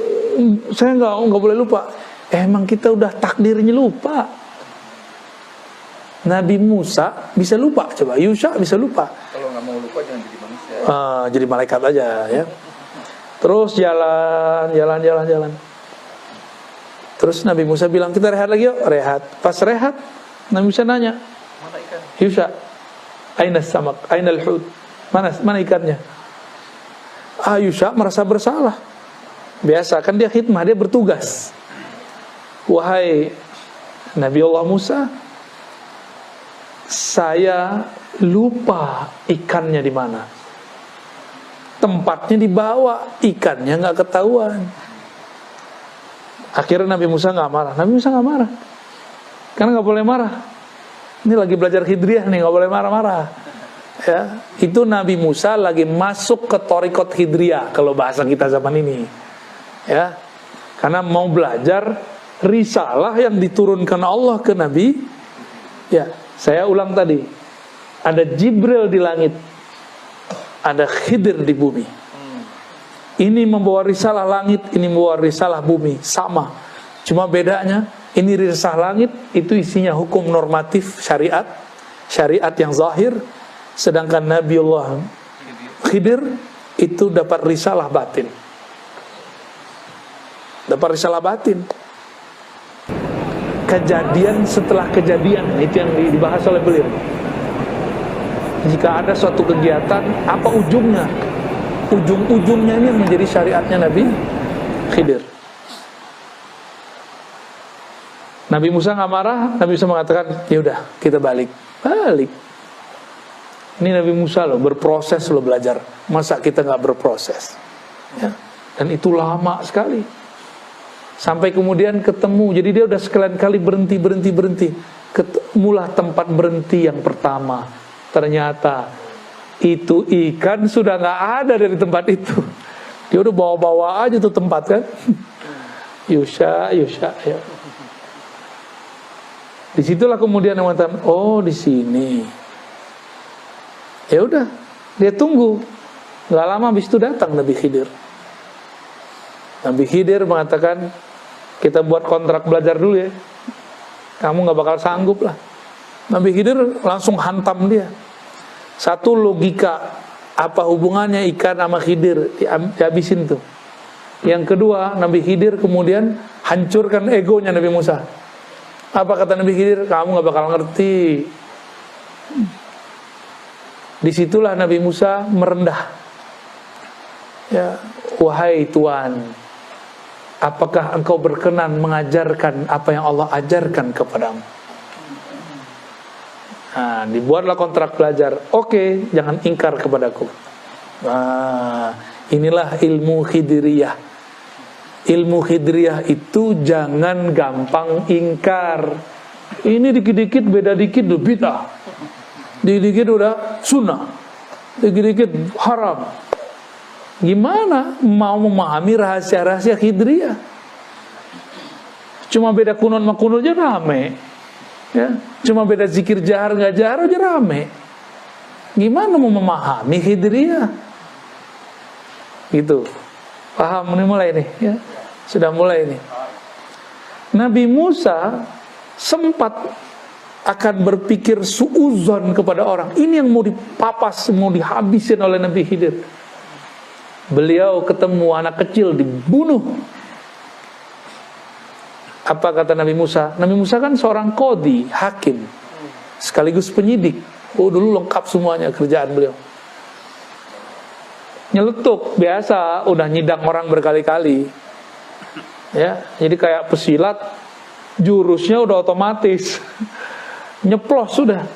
saya nggak boleh lupa. Emang kita udah takdirnya lupa. Nabi Musa bisa lupa, coba Yusha bisa lupa. Kalau nggak mau lupa jangan jadi manusia. Jadi malaikat aja ya. Terus jalan. Terus Nabi Musa bilang, kita rehat lagi yuk. Rehat. Pas rehat, Nabi Musa nanya, Mana ikan? Yusha, aina samak, aina al-hud? Mana ikannya? Yusha merasa bersalah. Biasa kan dia khidmah, dia bertugas. Wahai Nabi Allah Musa, saya lupa ikannya di mana. Tempatnya dibawa, ikannya nggak ketahuan. Akhirnya Nabi Musa nggak marah. Nabi Musa nggak marah, karena nggak boleh marah. Ini lagi belajar Hidriyah nih, nggak boleh marah-marah. Ya, itu Nabi Musa lagi masuk ke Thariqat Hidriyah kalau bahasa kita zaman ini. Ya, karena mau belajar risalah yang diturunkan Allah ke Nabi. Ya, saya ulang tadi, ada Jibril di langit, ada Khidir di bumi. Ini membawa risalah langit, ini membawa risalah bumi, sama. Cuma bedanya, ini risalah langit itu isinya hukum normatif syariat yang zahir, sedangkan Nabiullah Khidir itu dapat risalah batin. Dapat risalah batin. Kejadian setelah kejadian, itu yang dibahas oleh beliau. Jika ada suatu kegiatan, apa ujungnya? Ujung-ujungnya ini menjadi syariatnya Nabi Khidir. Nabi Musa nggak marah. Nabi Musa mengatakan, ya udah kita balik. Ini Nabi Musa loh, berproses loh belajar. Masa kita nggak berproses? Ya. Dan itu lama sekali. Sampai kemudian ketemu. Jadi dia udah sekalian kali berhenti. Ketemulah tempat berhenti yang pertama. Ternyata itu ikan sudah nggak ada dari tempat itu. Dia udah bawa-bawa aja tuh tempat kan. Yusha ya. Disitulah kemudian yang mengatakan, oh di sini. Ya udah, dia tunggu. Nggak lama habis itu datang Nabi Khidir. Nabi Khidir mengatakan, kita buat kontrak belajar dulu ya. Kamu nggak bakal sanggup lah. Nabi Khidir langsung hantam dia. Satu logika, apa hubungannya ikan sama Khidir, dihabisin tuh. Yang kedua, Nabi Khidir kemudian hancurkan egonya Nabi Musa. Apa kata Nabi Khidir? Kamu gak bakal ngerti. Disitulah Nabi Musa merendah. Ya, wahai Tuhan, apakah engkau berkenan mengajarkan apa yang Allah ajarkan kepadamu? Nah, dibuatlah kontrak belajar. Oke, jangan ingkar kepadaku. Nah, inilah ilmu Khidiriyah. Ilmu Khidiriyah itu jangan gampang ingkar. Ini dikit-dikit beda dikit udah bid'ah, dikit-dikit udah sunnah, dikit-dikit haram. Gimana mau memahami rahasia-rahasia Khidiriyah? Cuma beda kunun sama kunun aja rame, ya. Cuma beda zikir jahar nggak jahar aja rame. Gimana mau memahami Khidiriyah? Gitu. Paham? Ini mulai nih, ya. Sudah mulai nih. Nabi Musa sempat akan berpikir suuzon kepada orang. Ini yang mau dipapas, mau dihabisin oleh Nabi Khidir. Beliau ketemu anak kecil dibunuh. Apa kata Nabi Musa? Nabi Musa kan seorang qadhi, hakim, sekaligus penyidik. Oh, dulu lengkap semuanya kerjaan beliau. Nyeletuk biasa, udah nyidang orang berkali-kali. Ya, jadi kayak pesilat, jurusnya udah otomatis. Nyeplos sudah.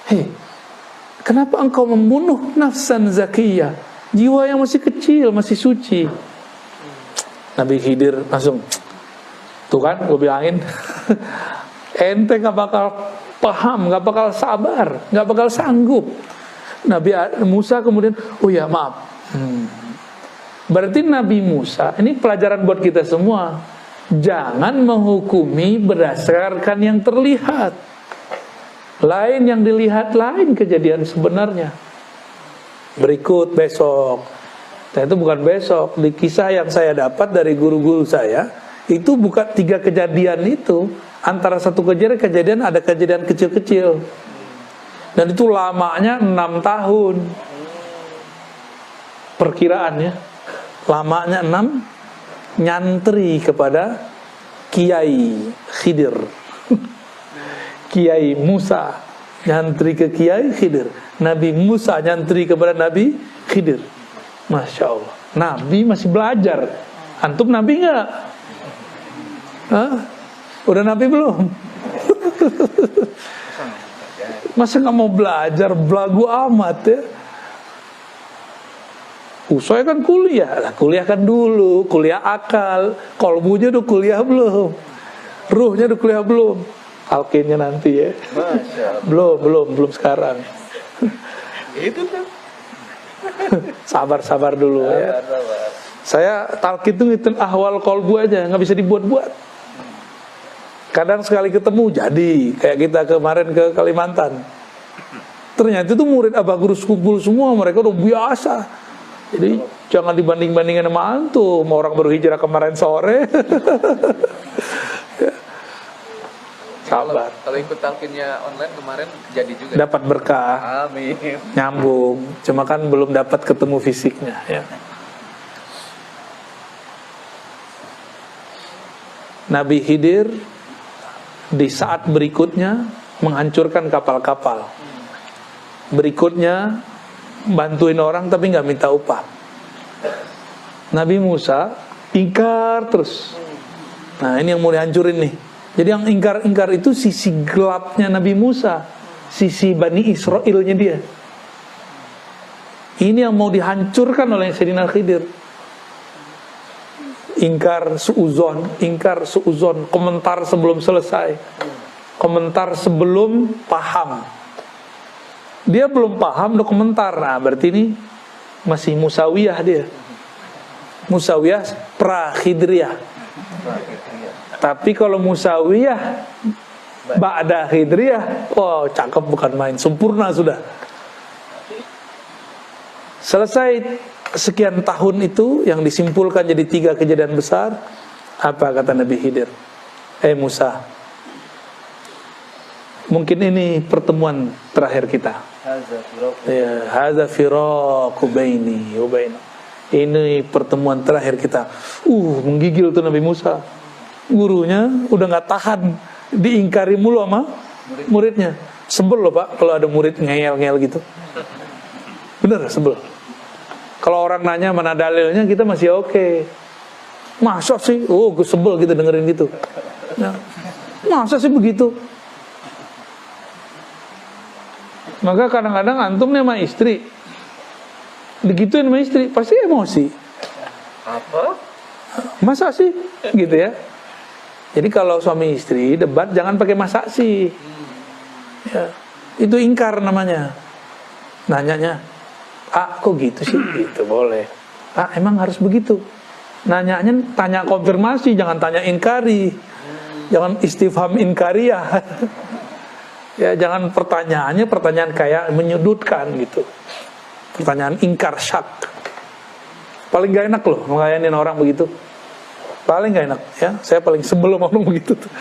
Hei, kenapa engkau membunuh nafsan zakiyah? Jiwa yang masih kecil, masih suci. Nabi Khidir langsung, tuh kan, gue bilangin, ente gak bakal paham, gak bakal sabar, gak bakal sanggup. Nabi Musa kemudian, oh ya maaf. Berarti Nabi Musa, ini pelajaran buat kita semua. Jangan menghukumi berdasarkan yang terlihat. Lain yang dilihat, lain kejadian sebenarnya. Berikut besok. Dan itu bukan besok. Di kisah yang saya dapat dari guru-guru saya, itu bukan 3 kejadian itu. Antara satu kejadian ada kejadian kecil-kecil. Dan itu lamanya 6 tahun. Perkiraannya lamanya 6, nyantri kepada Kiai Khidir. Kiai Musa nyantri ke Kiai Khidir. Nabi Musa nyantri kepada Nabi Khidir. Masya Allah. Nabi masih belajar. Antum Nabi enggak? Hah? Udah Nabi belum? Masa nggak mau belajar, belagu amat ya? Saya kan kuliah lah, kuliah kan dulu, kuliah akal, kolbunya udah kuliah belum, ruhnya udah kuliah belum, alkinnya nanti ya, belum sekarang. Itu tuh. Sabar dulu ya. Saya talqin tuh ngitung ahwal kolbu aja, nggak bisa dibuat-buat. Kadang sekali ketemu jadi, kayak kita kemarin ke Kalimantan. Ternyata itu murid Abah Guru kumpul semua, mereka udah biasa. Jadi jangan dibanding-bandingin sama antum, orang baru hijrah kemarin sore. Sabar. Kalau ikut talqinnya online kemarin jadi juga. Dapat berkah. Amin. Nyambung. Cuma kan belum dapat ketemu fisiknya ya. Nabi Khidir di saat berikutnya menghancurkan kapal-kapal. Berikutnya bantuin orang tapi nggak minta upah. Nabi Musa ingkar terus. Nah ini yang mau dihancurin nih. Jadi yang ingkar-ingkar itu sisi gelapnya Nabi Musa, sisi Bani Israilnya dia. Ini yang mau dihancurkan oleh Sayyidina Khidir. Ingkar suuzon, komentar sebelum selesai, komentar sebelum paham. Dia belum paham udah komentar. Nah berarti ini masih Musawiyah dia. Musawiyah pra-Khidriyah. Tapi kalau Musawiyah ba'da Khidriyah, oh cakep bukan main, sempurna sudah. Selesai sekian tahun itu yang disimpulkan jadi 3 kejadian besar. Apa kata Nabi Khidir? Musa, mungkin ini pertemuan terakhir kita. Ya, hadza firaqu baini wa baina. Ini pertemuan terakhir kita. Menggigil tuh Nabi Musa. Gurunya udah nggak tahan diingkari mulu sama muridnya. Sebel loh Pak kalau ada murid ngeyel-ngeyel gitu. Bener sebel. Kalau orang nanya mana dalilnya kita masih oke. Masa sih? Gue sebel gitu dengerin gitu. Nah, masa sih begitu? Maka kadang-kadang antum nih sama istri digituin sama istri pasti emosi. Apa? Masa sih? Gitu ya. Jadi kalau suami istri debat jangan pakai masa sih. Ya, itu ingkar namanya. Nanyanya, kok gitu sih? Gitu boleh. Emang harus begitu. Nanyanya tanya konfirmasi, jangan tanya ingkari. Jangan istifham inkariyah. Ya, jangan pertanyaannya pertanyaan kayak menyudutkan gitu. Pertanyaan ingkar syak. Paling gak enak loh ngelayanin orang begitu. Paling gak enak ya. Saya paling sebelum orang begitu tuh.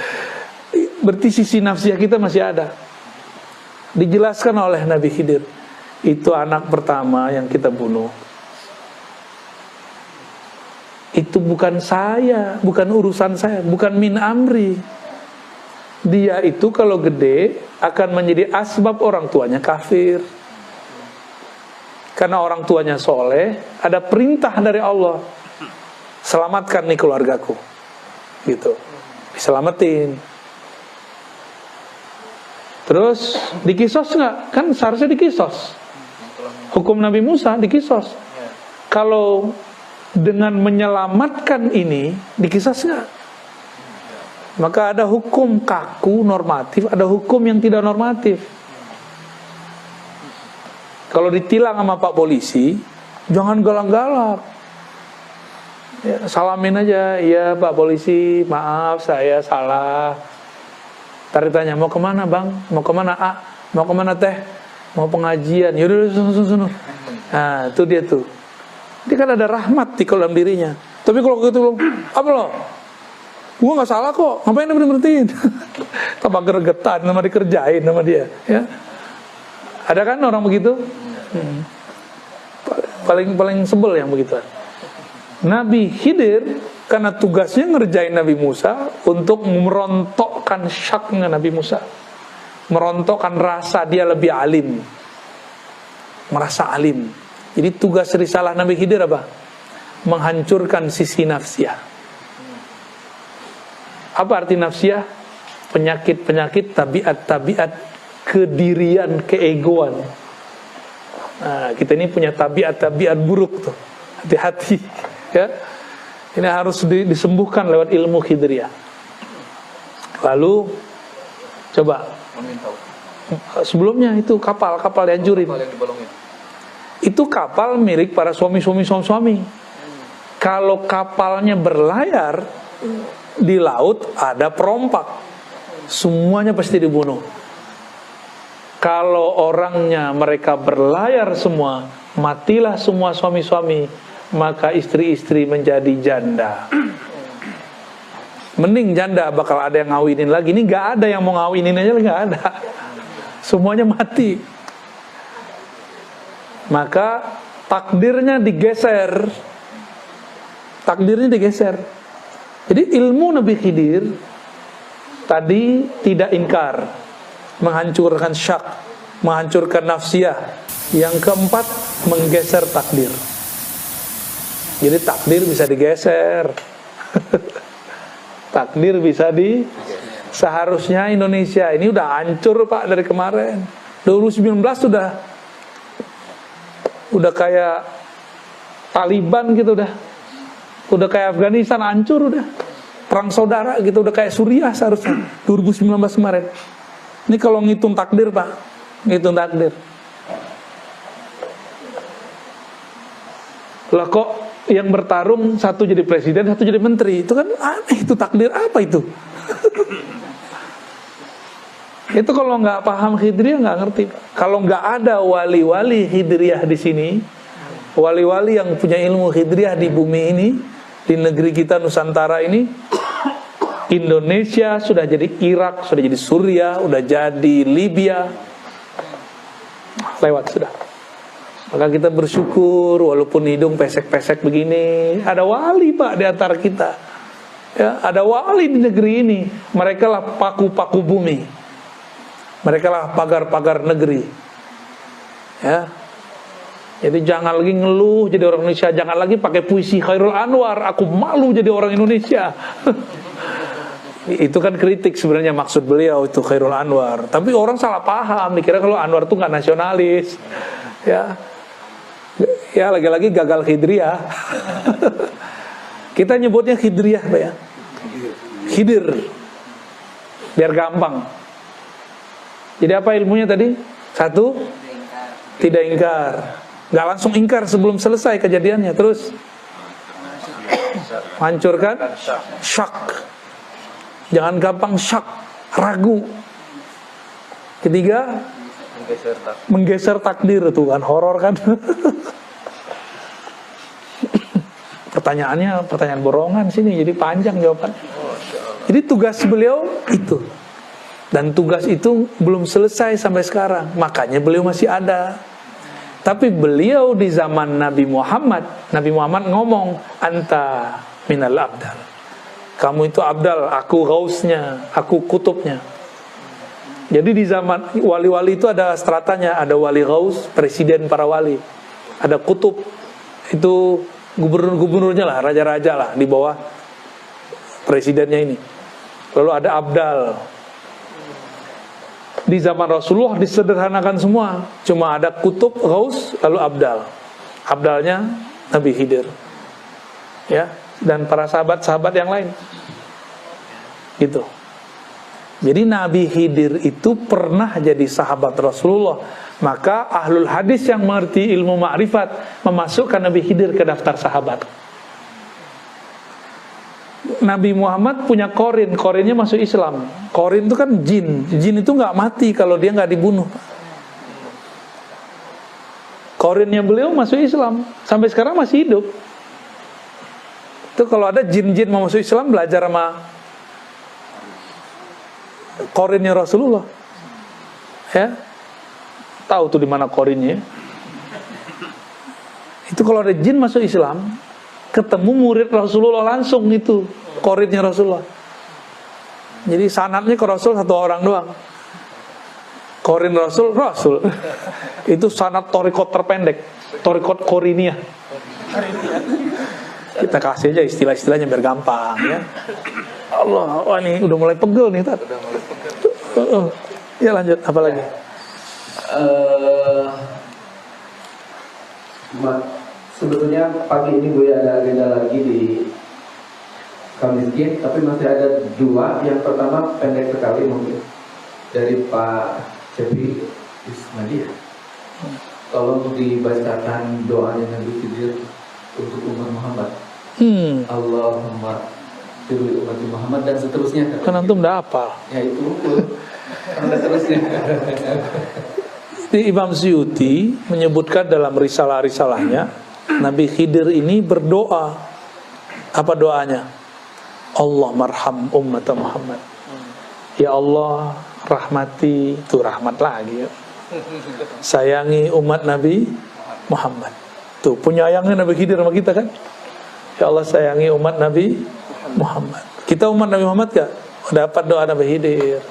Berarti sisi nafsiyah kita masih ada. Dijelaskan oleh Nabi Khidir, itu anak pertama yang kita bunuh. Itu bukan saya, bukan urusan saya, bukan min amri. Dia itu kalau gede akan menjadi asbab orang tuanya kafir. Karena orang tuanya soleh, ada perintah dari Allah, selamatkan nih keluargaku, gitu, diselamatin. Terus dikisos nggak? Kan seharusnya dikisos. Hukum Nabi Musa dikisos. Kalau dengan menyelamatkan ini dikisos nggak? Maka ada hukum kaku normatif, ada hukum yang tidak normatif. Kalau ditilang sama Pak Polisi, jangan galak-galak. Ya, salamin aja, iya Pak Polisi, maaf saya salah. Ntar ditanya, mau kemana bang? Mau kemana Mau kemana teh? Mau pengajian? Yaudah, sono. Nah, itu dia tuh. Dia kan ada rahmat di dalam dirinya. Tapi kalau gitu, apa lo? Gua nggak salah kok. Ngapain berhentiin? Tambah gregetan, nama dikerjain sama dia. Ya. Ada kan orang begitu? Paling sebel yang begitu. Nabi Khidir karena tugasnya ngerjain Nabi Musa untuk merontokkan syaknya Nabi Musa, merontokkan rasa dia lebih alim, merasa alim. Jadi tugas risalah Nabi Khidir apa? Menghancurkan sisi nafsiyah. Apa arti nafsiyah? Penyakit-penyakit, tabiat-tabiat kedirian, keegoan. Nah, kita ini punya tabiat-tabiat buruk tuh. Hati-hati ya. Ini harus disembuhkan lewat ilmu Khidriyah. Lalu coba sebelumnya itu kapal dihancurin. Kapal yang dibolongin. Itu kapal milik para suami. Kalau kapalnya berlayar di laut ada perompak, semuanya pasti dibunuh. Kalau orangnya mereka berlayar semua, matilah semua suami-suami, maka istri-istri menjadi janda. Mending janda bakal ada yang ngawinin lagi. Ini gak ada yang mau ngawinin aja, gak ada. Semuanya mati. Maka takdirnya digeser. Jadi ilmu Nabi Khidir tadi tidak ingkar, menghancurkan syak, menghancurkan nafsiyah. Yang keempat, menggeser takdir. Jadi takdir bisa digeser. Takdir bisa seharusnya Indonesia ini udah hancur Pak dari kemarin. 2019 udah kayak Taliban gitu udah kayak Afghanistan hancur udah. Perang saudara gitu udah kayak Suriah seharusnya 2019 kemarin. Ini kalau ngitung takdir Pak, ngitung takdir. Lah kok yang bertarung satu jadi presiden, satu jadi menteri, itu kan aneh, itu takdir apa itu? Itu kalau nggak paham Khidriyah nggak ngerti. Kalau nggak ada wali-wali Khidriyah di sini, wali-wali yang punya ilmu Khidriyah di bumi ini, di negeri kita Nusantara ini, Indonesia sudah jadi Irak, sudah jadi Suriah, sudah jadi Libya. Lewat sudah. Maka kita bersyukur walaupun hidung pesek-pesek begini, ada wali Pak di antara kita. Ya, ada wali di negeri ini. Mereka lah paku-paku bumi. Mereka lah pagar-pagar negeri. Ya. Jadi jangan lagi ngeluh jadi orang Indonesia, jangan lagi pakai puisi Khairul Anwar, aku malu jadi orang Indonesia. Itu kan kritik sebenarnya maksud beliau itu Khairul Anwar. Tapi orang salah paham, dikira kalau Anwar itu nggak nasionalis. Ya, ya lagi-lagi gagal Hidriyah. Kita nyebutnya Hidriyah, Pak ya. Khidir, biar gampang. Jadi apa ilmunya tadi? Satu, tidak ingkar. Nggak langsung ingkar sebelum selesai kejadiannya. Terus hancurkan syak. Jangan gampang syak, ragu. Ketiga, menggeser takdir. Tuh kan horor kan. Pertanyaannya pertanyaan borongan sini, jadi panjang jawabannya. Jadi tugas beliau itu. Dan tugas itu belum selesai sampai sekarang. Makanya beliau masih ada. Tapi beliau di zaman Nabi Muhammad ngomong, anta minal abdal. Kamu itu abdal, aku ghausnya, aku kutubnya. Jadi di zaman wali-wali itu ada stratanya, ada wali ghaus, presiden para wali. Ada kutub, itu gubernur-gubernurnya lah, raja-raja lah di bawah presidennya ini. Lalu ada abdal. Di zaman Rasulullah disederhanakan semua, cuma ada kutub, ghaus, lalu abdal. Abdalnya Nabi Khidir, ya, dan para sahabat-sahabat yang lain. Gitu. Jadi Nabi Khidir itu pernah jadi sahabat Rasulullah. Maka ahlul hadis yang mengerti ilmu ma'rifat memasukkan Nabi Khidir ke daftar sahabat. Nabi Muhammad punya korin, korinnya masuk Islam. Korin itu kan jin. Jin itu nggak mati kalau dia nggak dibunuh. Korinnya beliau masuk Islam, sampai sekarang masih hidup. Itu kalau ada jin-jin mau masuk Islam, belajar sama korinnya Rasulullah. Ya, tahu tuh di mana korinnya. Itu kalau ada jin masuk Islam, ketemu murid Rasulullah langsung itu korinnya Rasulullah. Jadi sanadnya ke Rasul satu orang doang. Korin Rasul itu sanad torikot terpendek, torikot koriniyah. Kita kasih aja istilah-istilahnya biar gampang ya. Allah, wah ini udah mulai pegel nih Tat. Ya lanjut, apa lagi? Sebetulnya pagi ini gue ada agenda lagi di Kamiskin, tapi masih ada dua. Yang pertama pendek sekali mungkin dari Pak Cepi Ismail. Tolong dibacakan doanya Nabi Khidir untuk umat Muhammad. Allahumma firli umat Muhammad dan seterusnya. Kan antum udah hafal. Ya itu dan seterusnya. Imam Suyuti menyebutkan dalam risalah-risalahnya, Nabi Khidir ini berdoa. Apa doanya? Allah marham ummat Muhammad. Ya Allah, rahmati, itu rahmat lagi ya. Sayangi umat Nabi Muhammad. Tuh, penyayangnya Nabi Khidir sama kita kan? Ya Allah, sayangi umat Nabi Muhammad. Kita umat Nabi Muhammad gak? Dapat doa Nabi Khidir.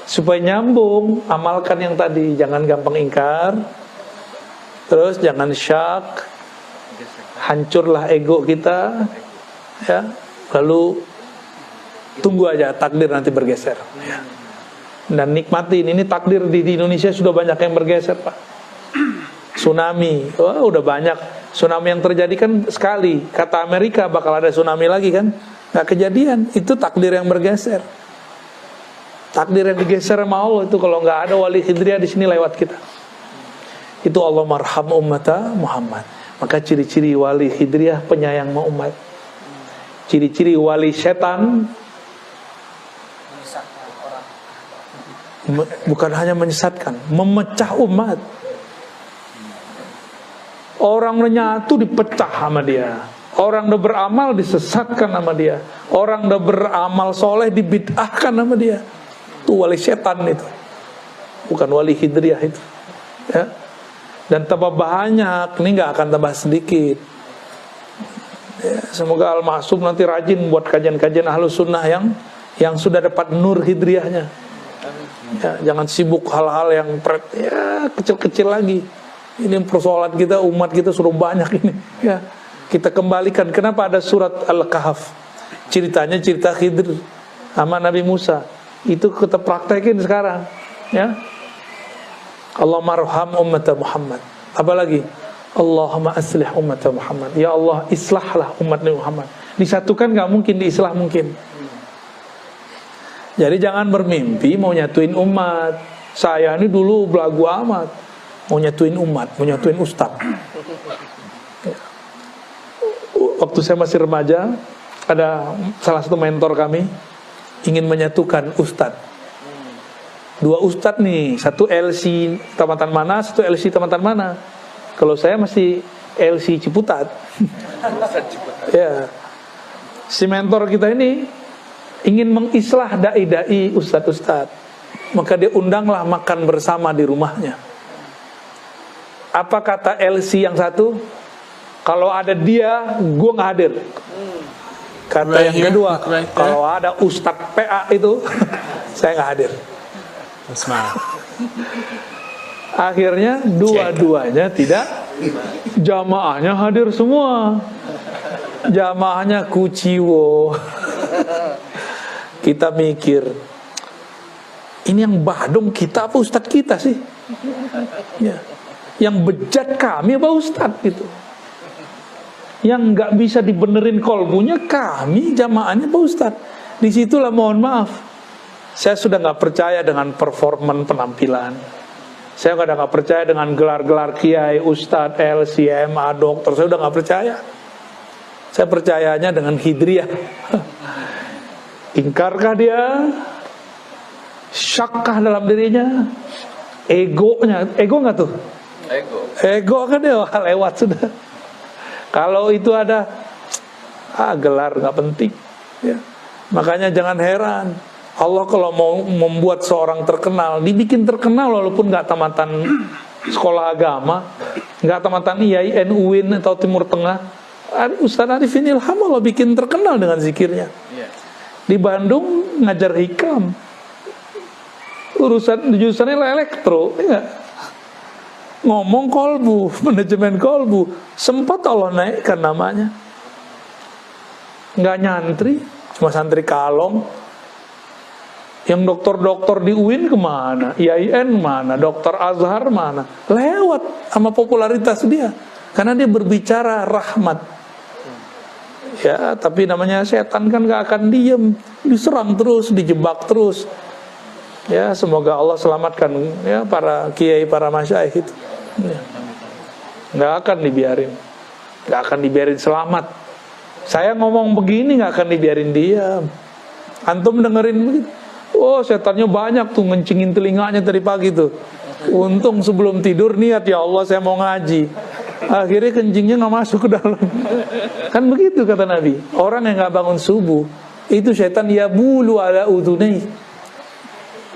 Supaya nyambung, amalkan yang tadi. Jangan gampang ingkar. Terus jangan syak. Hancurlah ego kita. Ya. Lalu tunggu aja takdir nanti bergeser ya. Dan nikmatin, ini takdir di Indonesia sudah banyak yang bergeser Pak. Tsunami, udah banyak. Tsunami yang terjadi kan sekali. Kata Amerika bakal ada tsunami lagi kan, gak kejadian. Itu takdir yang bergeser. Takdir yang digeser sama Allah itu. Kalau gak ada wali Khidriyah di sini lewat kita. Itu Allah marham ummata Muhammad. Maka ciri-ciri wali Khidriyah penyayang sama umat. Ciri-ciri wali setan bukan hanya menyesatkan, memecah umat. Orang nyatu dipecah sama dia. Orang udah beramal disesatkan sama dia. Orang udah beramal soleh dibid'ahkan sama dia. Itu wali setan itu. Bukan wali hidriyah itu. Ya. Dan tambah banyak, ini nggak akan tambah sedikit. Ya, semoga Al-Ma'sum nanti rajin buat kajian-kajian Ahlus Sunnah yang sudah dapat nur hidriyahnya. Ya, jangan sibuk hal-hal yang ya kecil-kecil lagi. Ini persoalan kita, umat kita sudah banyak ini. Ya, kita kembalikan. Kenapa ada surat Al-Kahf? Ceritanya cerita Khidir sama Nabi Musa. Itu kita praktekin sekarang. Ya. Allahumma arham ummata Muhammad. Apalagi? Allahumma aslih ummata Muhammad. Ya Allah, islahlah umat Nabi Muhammad. Disatukan nggak mungkin, diislah mungkin. Jadi jangan bermimpi mau nyatuin umat. Saya ini dulu belagu amat, mau nyatuin umat, mau nyatuin ustaz. Waktu saya masih remaja, ada salah satu mentor kami ingin menyatukan ustaz. Dua ustaz nih, satu LC Tamatan mana, satu LC Tamatan mana. Kalau saya masih LC Ciputat. Ya. Si mentor kita ini ingin mengislah dai-dai ustaz-ustaz. Maka dia undanglah makan bersama di rumahnya. Apa kata LC yang satu? Kalau ada dia, gue nggak hadir. Kata yang kedua, kalau ada ustaz PA itu, saya nggak hadir. Akhirnya dua-duanya tidak, jamaahnya hadir semua. Jamaahnya kuciwo. Kita mikir, ini yang badung kita apa ustadz kita sih? Ya. Yang bejat kami apa ustadz gitu? Yang nggak bisa dibenerin kolbunya kami, jamaahnya apa ustadz? Disitulah mohon maaf, saya sudah nggak percaya dengan performan penampilan. Saya nggak percaya dengan gelar-gelar kiai, ustadz, LCMA, dokter. Saya udah nggak percaya. Saya percayanya dengan hidriyah. Ingkarkah dia? Syakkah dalam dirinya? Egonya, ego nggak tuh? Ego kan dia lewat sudah. Kalau itu ada, gelar nggak penting. Ya. Makanya jangan heran. Allah kalau mau membuat seorang terkenal, dibikin terkenal walaupun nggak tamatan sekolah agama, nggak tamatan IAIN, UIN atau Timur Tengah. Ustaz Arifin Ilham Allah bikin terkenal dengan zikirnya. Di Bandung ngajar hikam, jurusannya elektro, ya. Ngomong kolbu, manajemen kolbu, sempat Allah naikkan namanya. Nggak nyantri, cuma santri kalong. Yang dokter-dokter di UIN kemana? IAIN mana? Dokter Azhar mana? Lewat sama popularitas dia. Karena dia berbicara rahmat. Ya, tapi namanya setan kan gak akan diem. Diserang terus, dijebak terus. Ya, semoga Allah selamatkan ya para kiai, para masyaikh itu. Ya. Gak akan dibiarin. Gak akan dibiarin selamat. Saya ngomong begini gak akan dibiarin diam. Antum dengerin begitu. Oh, setannya banyak tuh ngencingin telinganya tadi pagi tuh. Untung sebelum tidur niat, ya Allah saya mau ngaji. Akhirnya kencingnya gak masuk ke dalam. Kan begitu kata Nabi. Orang yang gak bangun subuh, itu setan ya bulu ala udunai.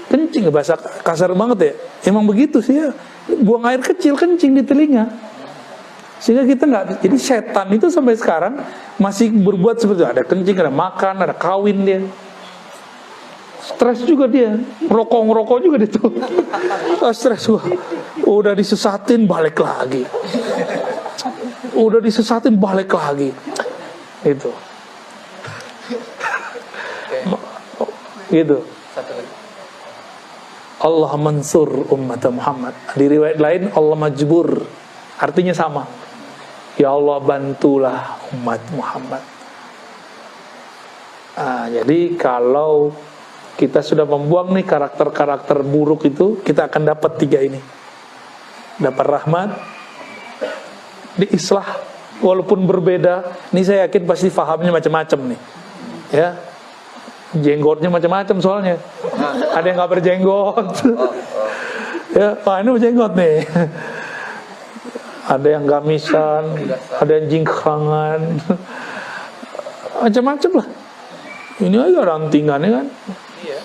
Kencing, bahasa kasar banget ya. Emang begitu sih ya. Buang air kecil kencing di telinga. Sehingga kita gak, jadi setan itu sampai sekarang masih berbuat seperti itu. Ada kencing, ada makan, ada kawin dia. Stres juga dia, ngerokok juga dia tuh. Stres gua. Udah disesatin balik lagi. Udah disesatin balik lagi. Itu. Gitu. Allah mansur umat Muhammad. Di riwayat lain Allah majbur. Artinya sama. Ya Allah bantulah umat Muhammad. Jadi kalau kita sudah membuang nih karakter-karakter buruk itu, kita akan dapat 3 ini. Dapat rahmat, diislah walaupun berbeda. Ini saya yakin pasti fahamnya macam-macam nih. Ya. Jenggotnya macam-macam soalnya. Ada yang enggak berjenggot. Ya, ini berjenggot nih. Ada yang gamisan, ada yang jingkrangan. Macam-macam lah. Ini aja rantingannya kan. Iya.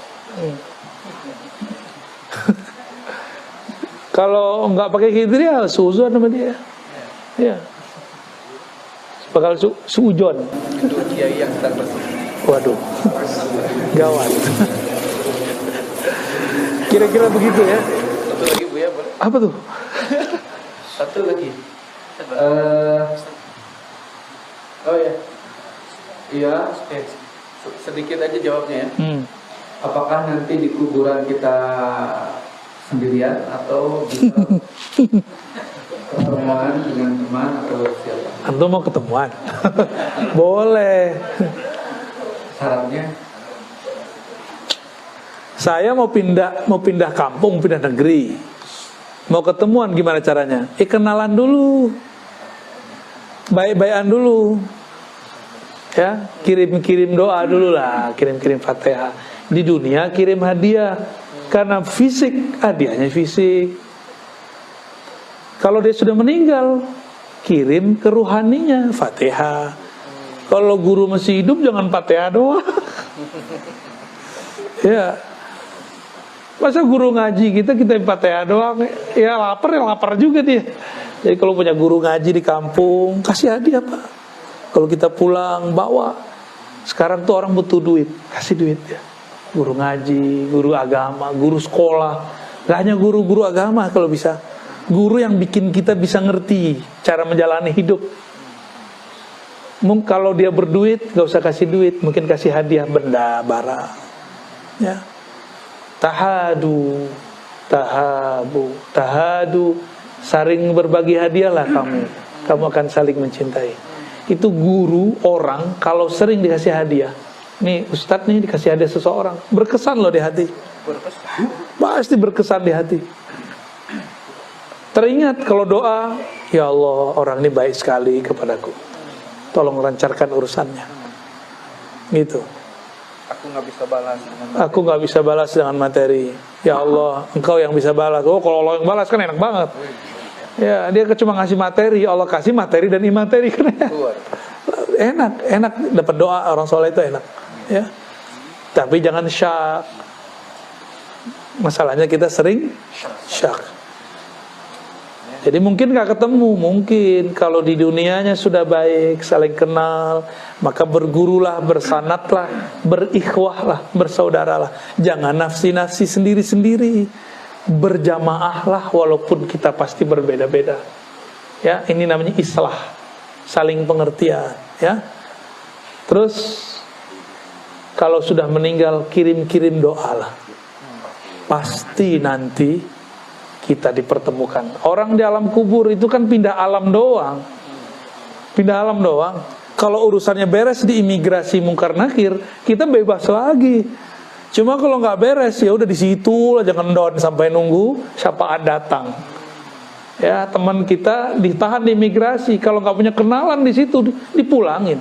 Kalau nggak pakai kidir ya suzon sama dia. Ya. Bakal suujon. Itu kiai yang sedang bersuci. Waduh. Gawat. Kira-kira begitu ya. Satu lagi Bu ya, boleh? Apa tuh? Satu lagi. Oh ya, iya. Sedikit aja jawabnya ya. Apakah nanti di kuburan kita sendirian atau bisa ketemuan dengan teman atau siapa? Antum mau ketemuan? Boleh. Syaratnya? Saya mau pindah kampung, pindah negeri. Mau ketemuan gimana caranya? Kenalan dulu. Baik-baikan dulu. Ya, kirim-kirim doa dulu lah, kirim-kirim Fatihah. Di dunia kirim hadiah. Karena fisik, hadiahnya fisik. Kalau dia sudah meninggal, kirim ke ruhaninya Fatihah. Kalau guru masih hidup jangan Fatihah doang. Ya. Masa guru ngaji kita Fatihah doang? Ya lapar juga dia. Jadi kalau punya guru ngaji di kampung, kasih hadiah Pak. Kalau kita pulang bawa. Sekarang tuh orang butuh duit, kasih duit ya. Guru ngaji, guru agama, guru sekolah. Gak hanya guru-guru agama kalau bisa. Guru yang bikin kita bisa ngerti cara menjalani hidup. Mungkin kalau dia berduit, gak usah kasih duit, mungkin kasih hadiah benda, barang. Ya. Tahadu, saling berbagi hadiahlah kamu akan saling mencintai. Itu guru orang kalau sering dikasih hadiah. Nih Ustadz nih dikasih hadiah seseorang, berkesan loh di hati. Pasti berkesan di hati. Teringat kalau doa, ya Allah orang ini baik sekali kepadaku, tolong lancarkan urusannya. Gitu. Aku nggak bisa balas dengan materi. Ya Allah, Engkau yang bisa balas. Oh, kalau Allah yang balas kan enak banget. Ya, dia cuma ngasih materi, Allah kasih materi dan imateri kan ya. Enak dapat doa orang soleh itu enak. Ya. Tapi jangan syak. Masalahnya kita sering syak. Jadi mungkin gak ketemu, mungkin kalau di dunianya sudah baik, saling kenal, maka bergurulah, bersanatlah, berikhwahlah, bersaudaralah. Jangan nafsi-nafsi sendiri-sendiri, berjamaahlah walaupun kita pasti berbeda-beda. Ya, ini namanya islah, saling pengertian. Ya, terus kalau sudah meninggal kirim-kirim doa lah. Pasti nanti kita dipertemukan. Orang di alam kubur itu kan pindah alam doang. Pindah alam doang. Kalau urusannya beres di imigrasi mungkar nakir, kita bebas lagi. Cuma kalau nggak beres ya udah di situ lah, jangan down sampai nunggu syafaat datang. Ya, teman kita ditahan di imigrasi, kalau nggak punya kenalan di situ dipulangin.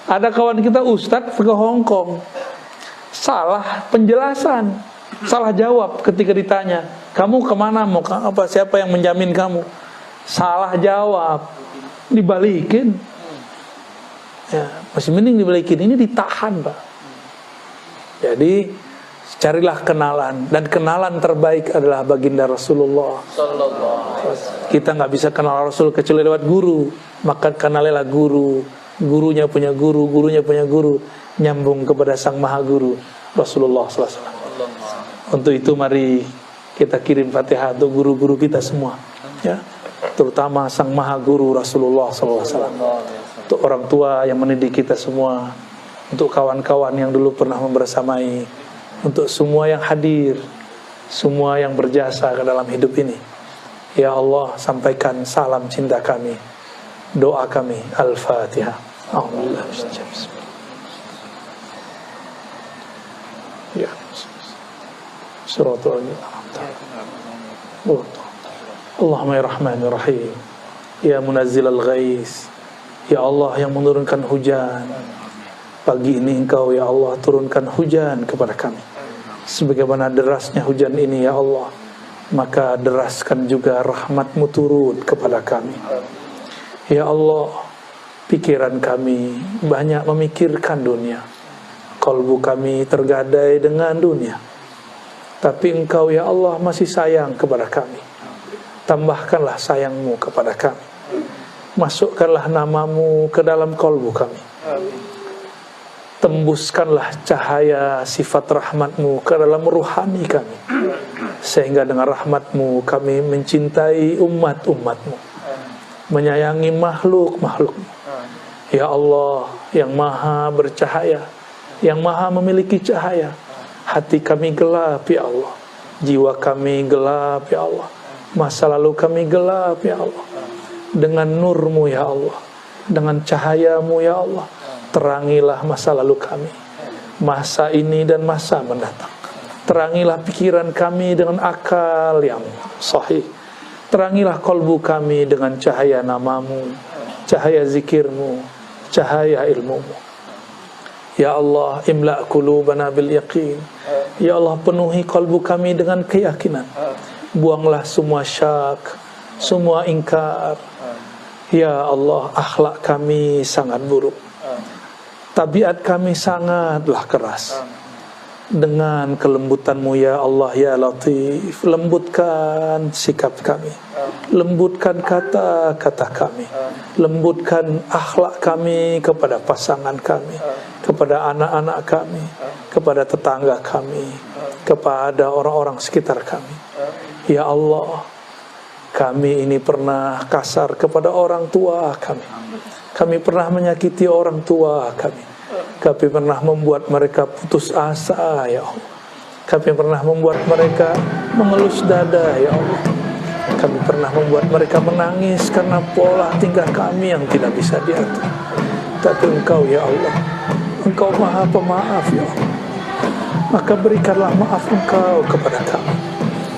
Ada kawan kita ustadz ke Hong Kong, salah penjelasan, salah jawab ketika ditanya, kamu kemana, mau apa, siapa yang menjamin kamu? Salah jawab, dibalikin. Ya, masih mending dibalikin, ini ditahan Pak. Jadi carilah kenalan, dan kenalan terbaik adalah baginda Rasulullah. Kita nggak bisa kenal Rasul kecuali lewat guru, maka kenalilah guru. Gurunya punya guru, gurunya punya guru, nyambung kepada sang maha guru Rasulullah SAW. Untuk itu mari kita kirim Fatihah untuk guru-guru kita semua, ya, terutama sang maha guru Rasulullah SAW, untuk orang tua yang mendidik kita semua, untuk kawan-kawan yang dulu pernah membersamai, untuk semua yang hadir, semua yang berjasa ke dalam hidup ini. Ya Allah, sampaikan salam cinta kami, doa kami. Al-Fatihah. Alhamdulillah. Ya. Suratul Allahumma ya Rahman ya Rahim, ya Munazzilal Ghais, ya Allah yang menurunkan hujan. Pagi ini Engkau ya Allah turunkan hujan kepada kami. Sebagaimana derasnya hujan ini ya Allah, maka deraskan juga rahmat-Mu turun kepada kami. Ya Allah, pikiran kami banyak memikirkan dunia. Kalbu kami tergadai dengan dunia, tapi Engkau ya Allah masih sayang kepada kami. Tambahkanlah sayang-Mu kepada kami. Masukkanlah nama-Mu ke dalam kalbu kami. Tembuskanlah cahaya sifat rahmat-Mu ke dalam ruhani kami, sehingga dengan rahmat-Mu kami mencintai umat-umat-Mu, menyayangi makhluk-makhluk-Mu. Ya Allah yang maha bercahaya, yang maha memiliki cahaya, hati kami gelap ya Allah, jiwa kami gelap ya Allah, masa lalu kami gelap ya Allah. Dengan nur-Mu ya Allah, dengan cahaya-Mu ya Allah, terangilah masa lalu kami, masa ini dan masa mendatang. Terangilah pikiran kami dengan akal yang sahih. Terangilah kalbu kami dengan cahaya nama-Mu, cahaya zikir-Mu, cahaya ilmu-Mu. Ya Allah, imla' qulubana bil yaqin. Ya Allah, penuhi kalbu kami dengan keyakinan. Buanglah semua syak, semua ingkar. Ya Allah, akhlak kami sangat buruk, tabiat kami sangatlah keras. Dengan kelembutan-Mu ya Allah ya Latif, lembutkan sikap kami, lembutkan kata-kata kami, lembutkan akhlak kami kepada pasangan kami, kepada anak-anak kami, kepada tetangga kami, kepada orang-orang sekitar kami. Ya Allah, kami ini pernah kasar kepada orang tua kami. Kami pernah menyakiti orang tua kami. Kami pernah membuat mereka putus asa ya Allah. Kami pernah membuat mereka mengelus dada ya Allah. Kami pernah membuat mereka menangis karena pola tingkah kami yang tidak bisa diatur. Tapi Engkau ya Allah, Engkau maha pemaaf ya Allah. Maka berikanlah maaf Engkau kepada kami,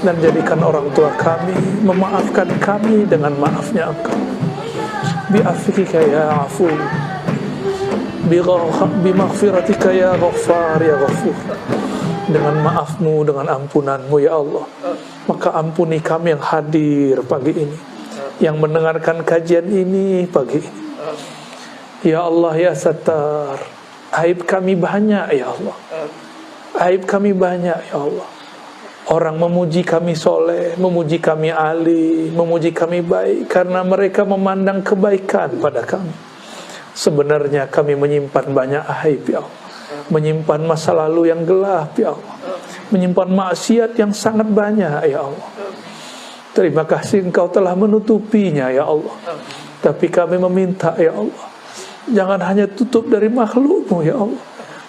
dan jadikan orang tua kami memaafkan kami dengan maafnya Engkau. Bi'afika ya afu, bimaghfiratika ya ghaffar ya ghafur. Dengan maaf-Mu, dengan ampunan-Mu ya Allah, maka ampuni kami yang hadir pagi ini, yang mendengarkan kajian ini pagi ini. Ya Allah ya Sattar, aib kami banyak ya Allah, aib kami banyak ya Allah. Orang memuji kami soleh, memuji kami alim, memuji kami baik karena mereka memandang kebaikan pada kami. Sebenarnya kami menyimpan banyak aib ya Allah, menyimpan masa lalu yang gelap ya Allah, menyimpan maksiat yang sangat banyak ya Allah. Terima kasih Engkau telah menutupinya ya Allah. Tapi kami meminta ya Allah, jangan hanya tutup dari makhluk-Mu ya Allah,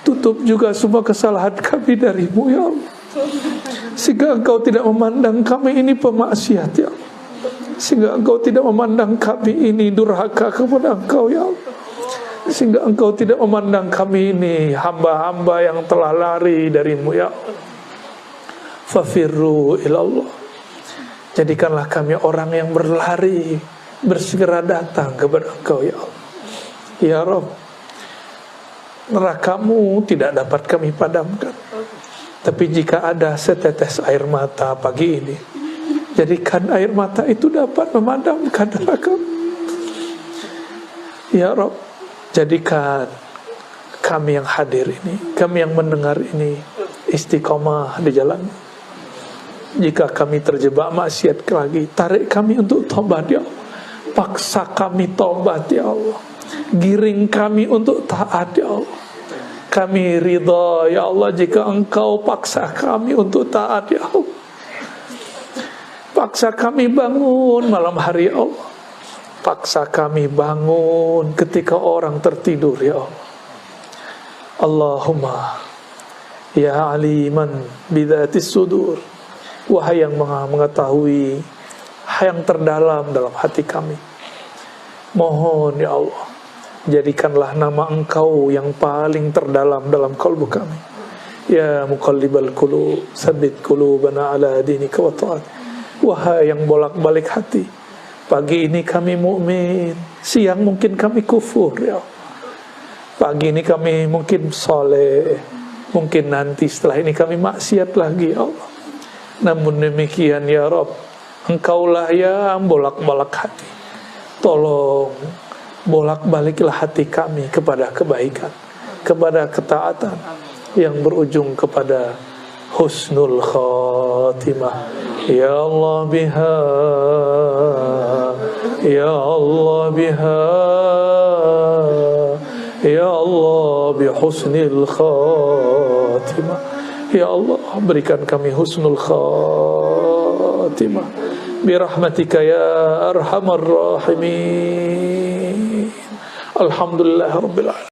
tutup juga semua kesalahan kami dari-Mu ya Allah, sehingga Engkau tidak memandang kami ini pemaksiat ya Allah, sehingga Engkau tidak memandang kami ini durhaka kepada Engkau ya Allah, sehingga Engkau tidak memandang kami ini hamba-hamba yang telah lari dari-Mu ya Allah. Fafirru ilallah, jadikanlah kami orang yang berlari, bersegera datang kepada Engkau ya Allah. Ya Rabb, neraka-Mu tidak dapat kami padamkan, tapi jika ada setetes air mata pagi ini, jadikan air mata itu dapat memadamkan neraka. Ya Rabb, jadikan kami yang hadir ini, kami yang mendengar ini, istiqomah di jalan. Jika kami terjebak maksiat lagi, tarik kami untuk tobat ya Allah. Paksa kami tobat ya Allah. Giring kami untuk taat ya Allah. Kami ridha ya Allah jika Engkau paksa kami untuk taat ya Allah. Paksa kami bangun malam hari ya Allah. Paksa kami bangun ketika orang tertidur ya Allah. Allahumma ya aliman bidzatis sudur, wahai yang mengetahui yang terdalam dalam hati kami, mohon ya Allah, jadikanlah nama Engkau yang paling terdalam dalam kalbu kami. Ya muqallibal qulub, tsabbit qulubana ala dinika wa ta'at. Wahai yang bolak-balik hati, pagi ini kami mukmin, siang mungkin kami kufur ya Allah. Pagi ini kami mungkin soleh, mungkin nanti setelah ini kami maksiat lagi ya Allah. Namun demikian ya Rabb, Engkaulah yang bolak-balik hati. Tolong bolak-baliklah hati kami kepada kebaikan, kepada ketaatan, yang berujung kepada husnul khatimah. Ya Allah biha, Ya Allah biha, Ya Allah bihusnil khatimah. Ya Allah, berikan kami husnul khatimah birahmatika ya arhamar rahimin. Alhamdulillah rabbil alamin.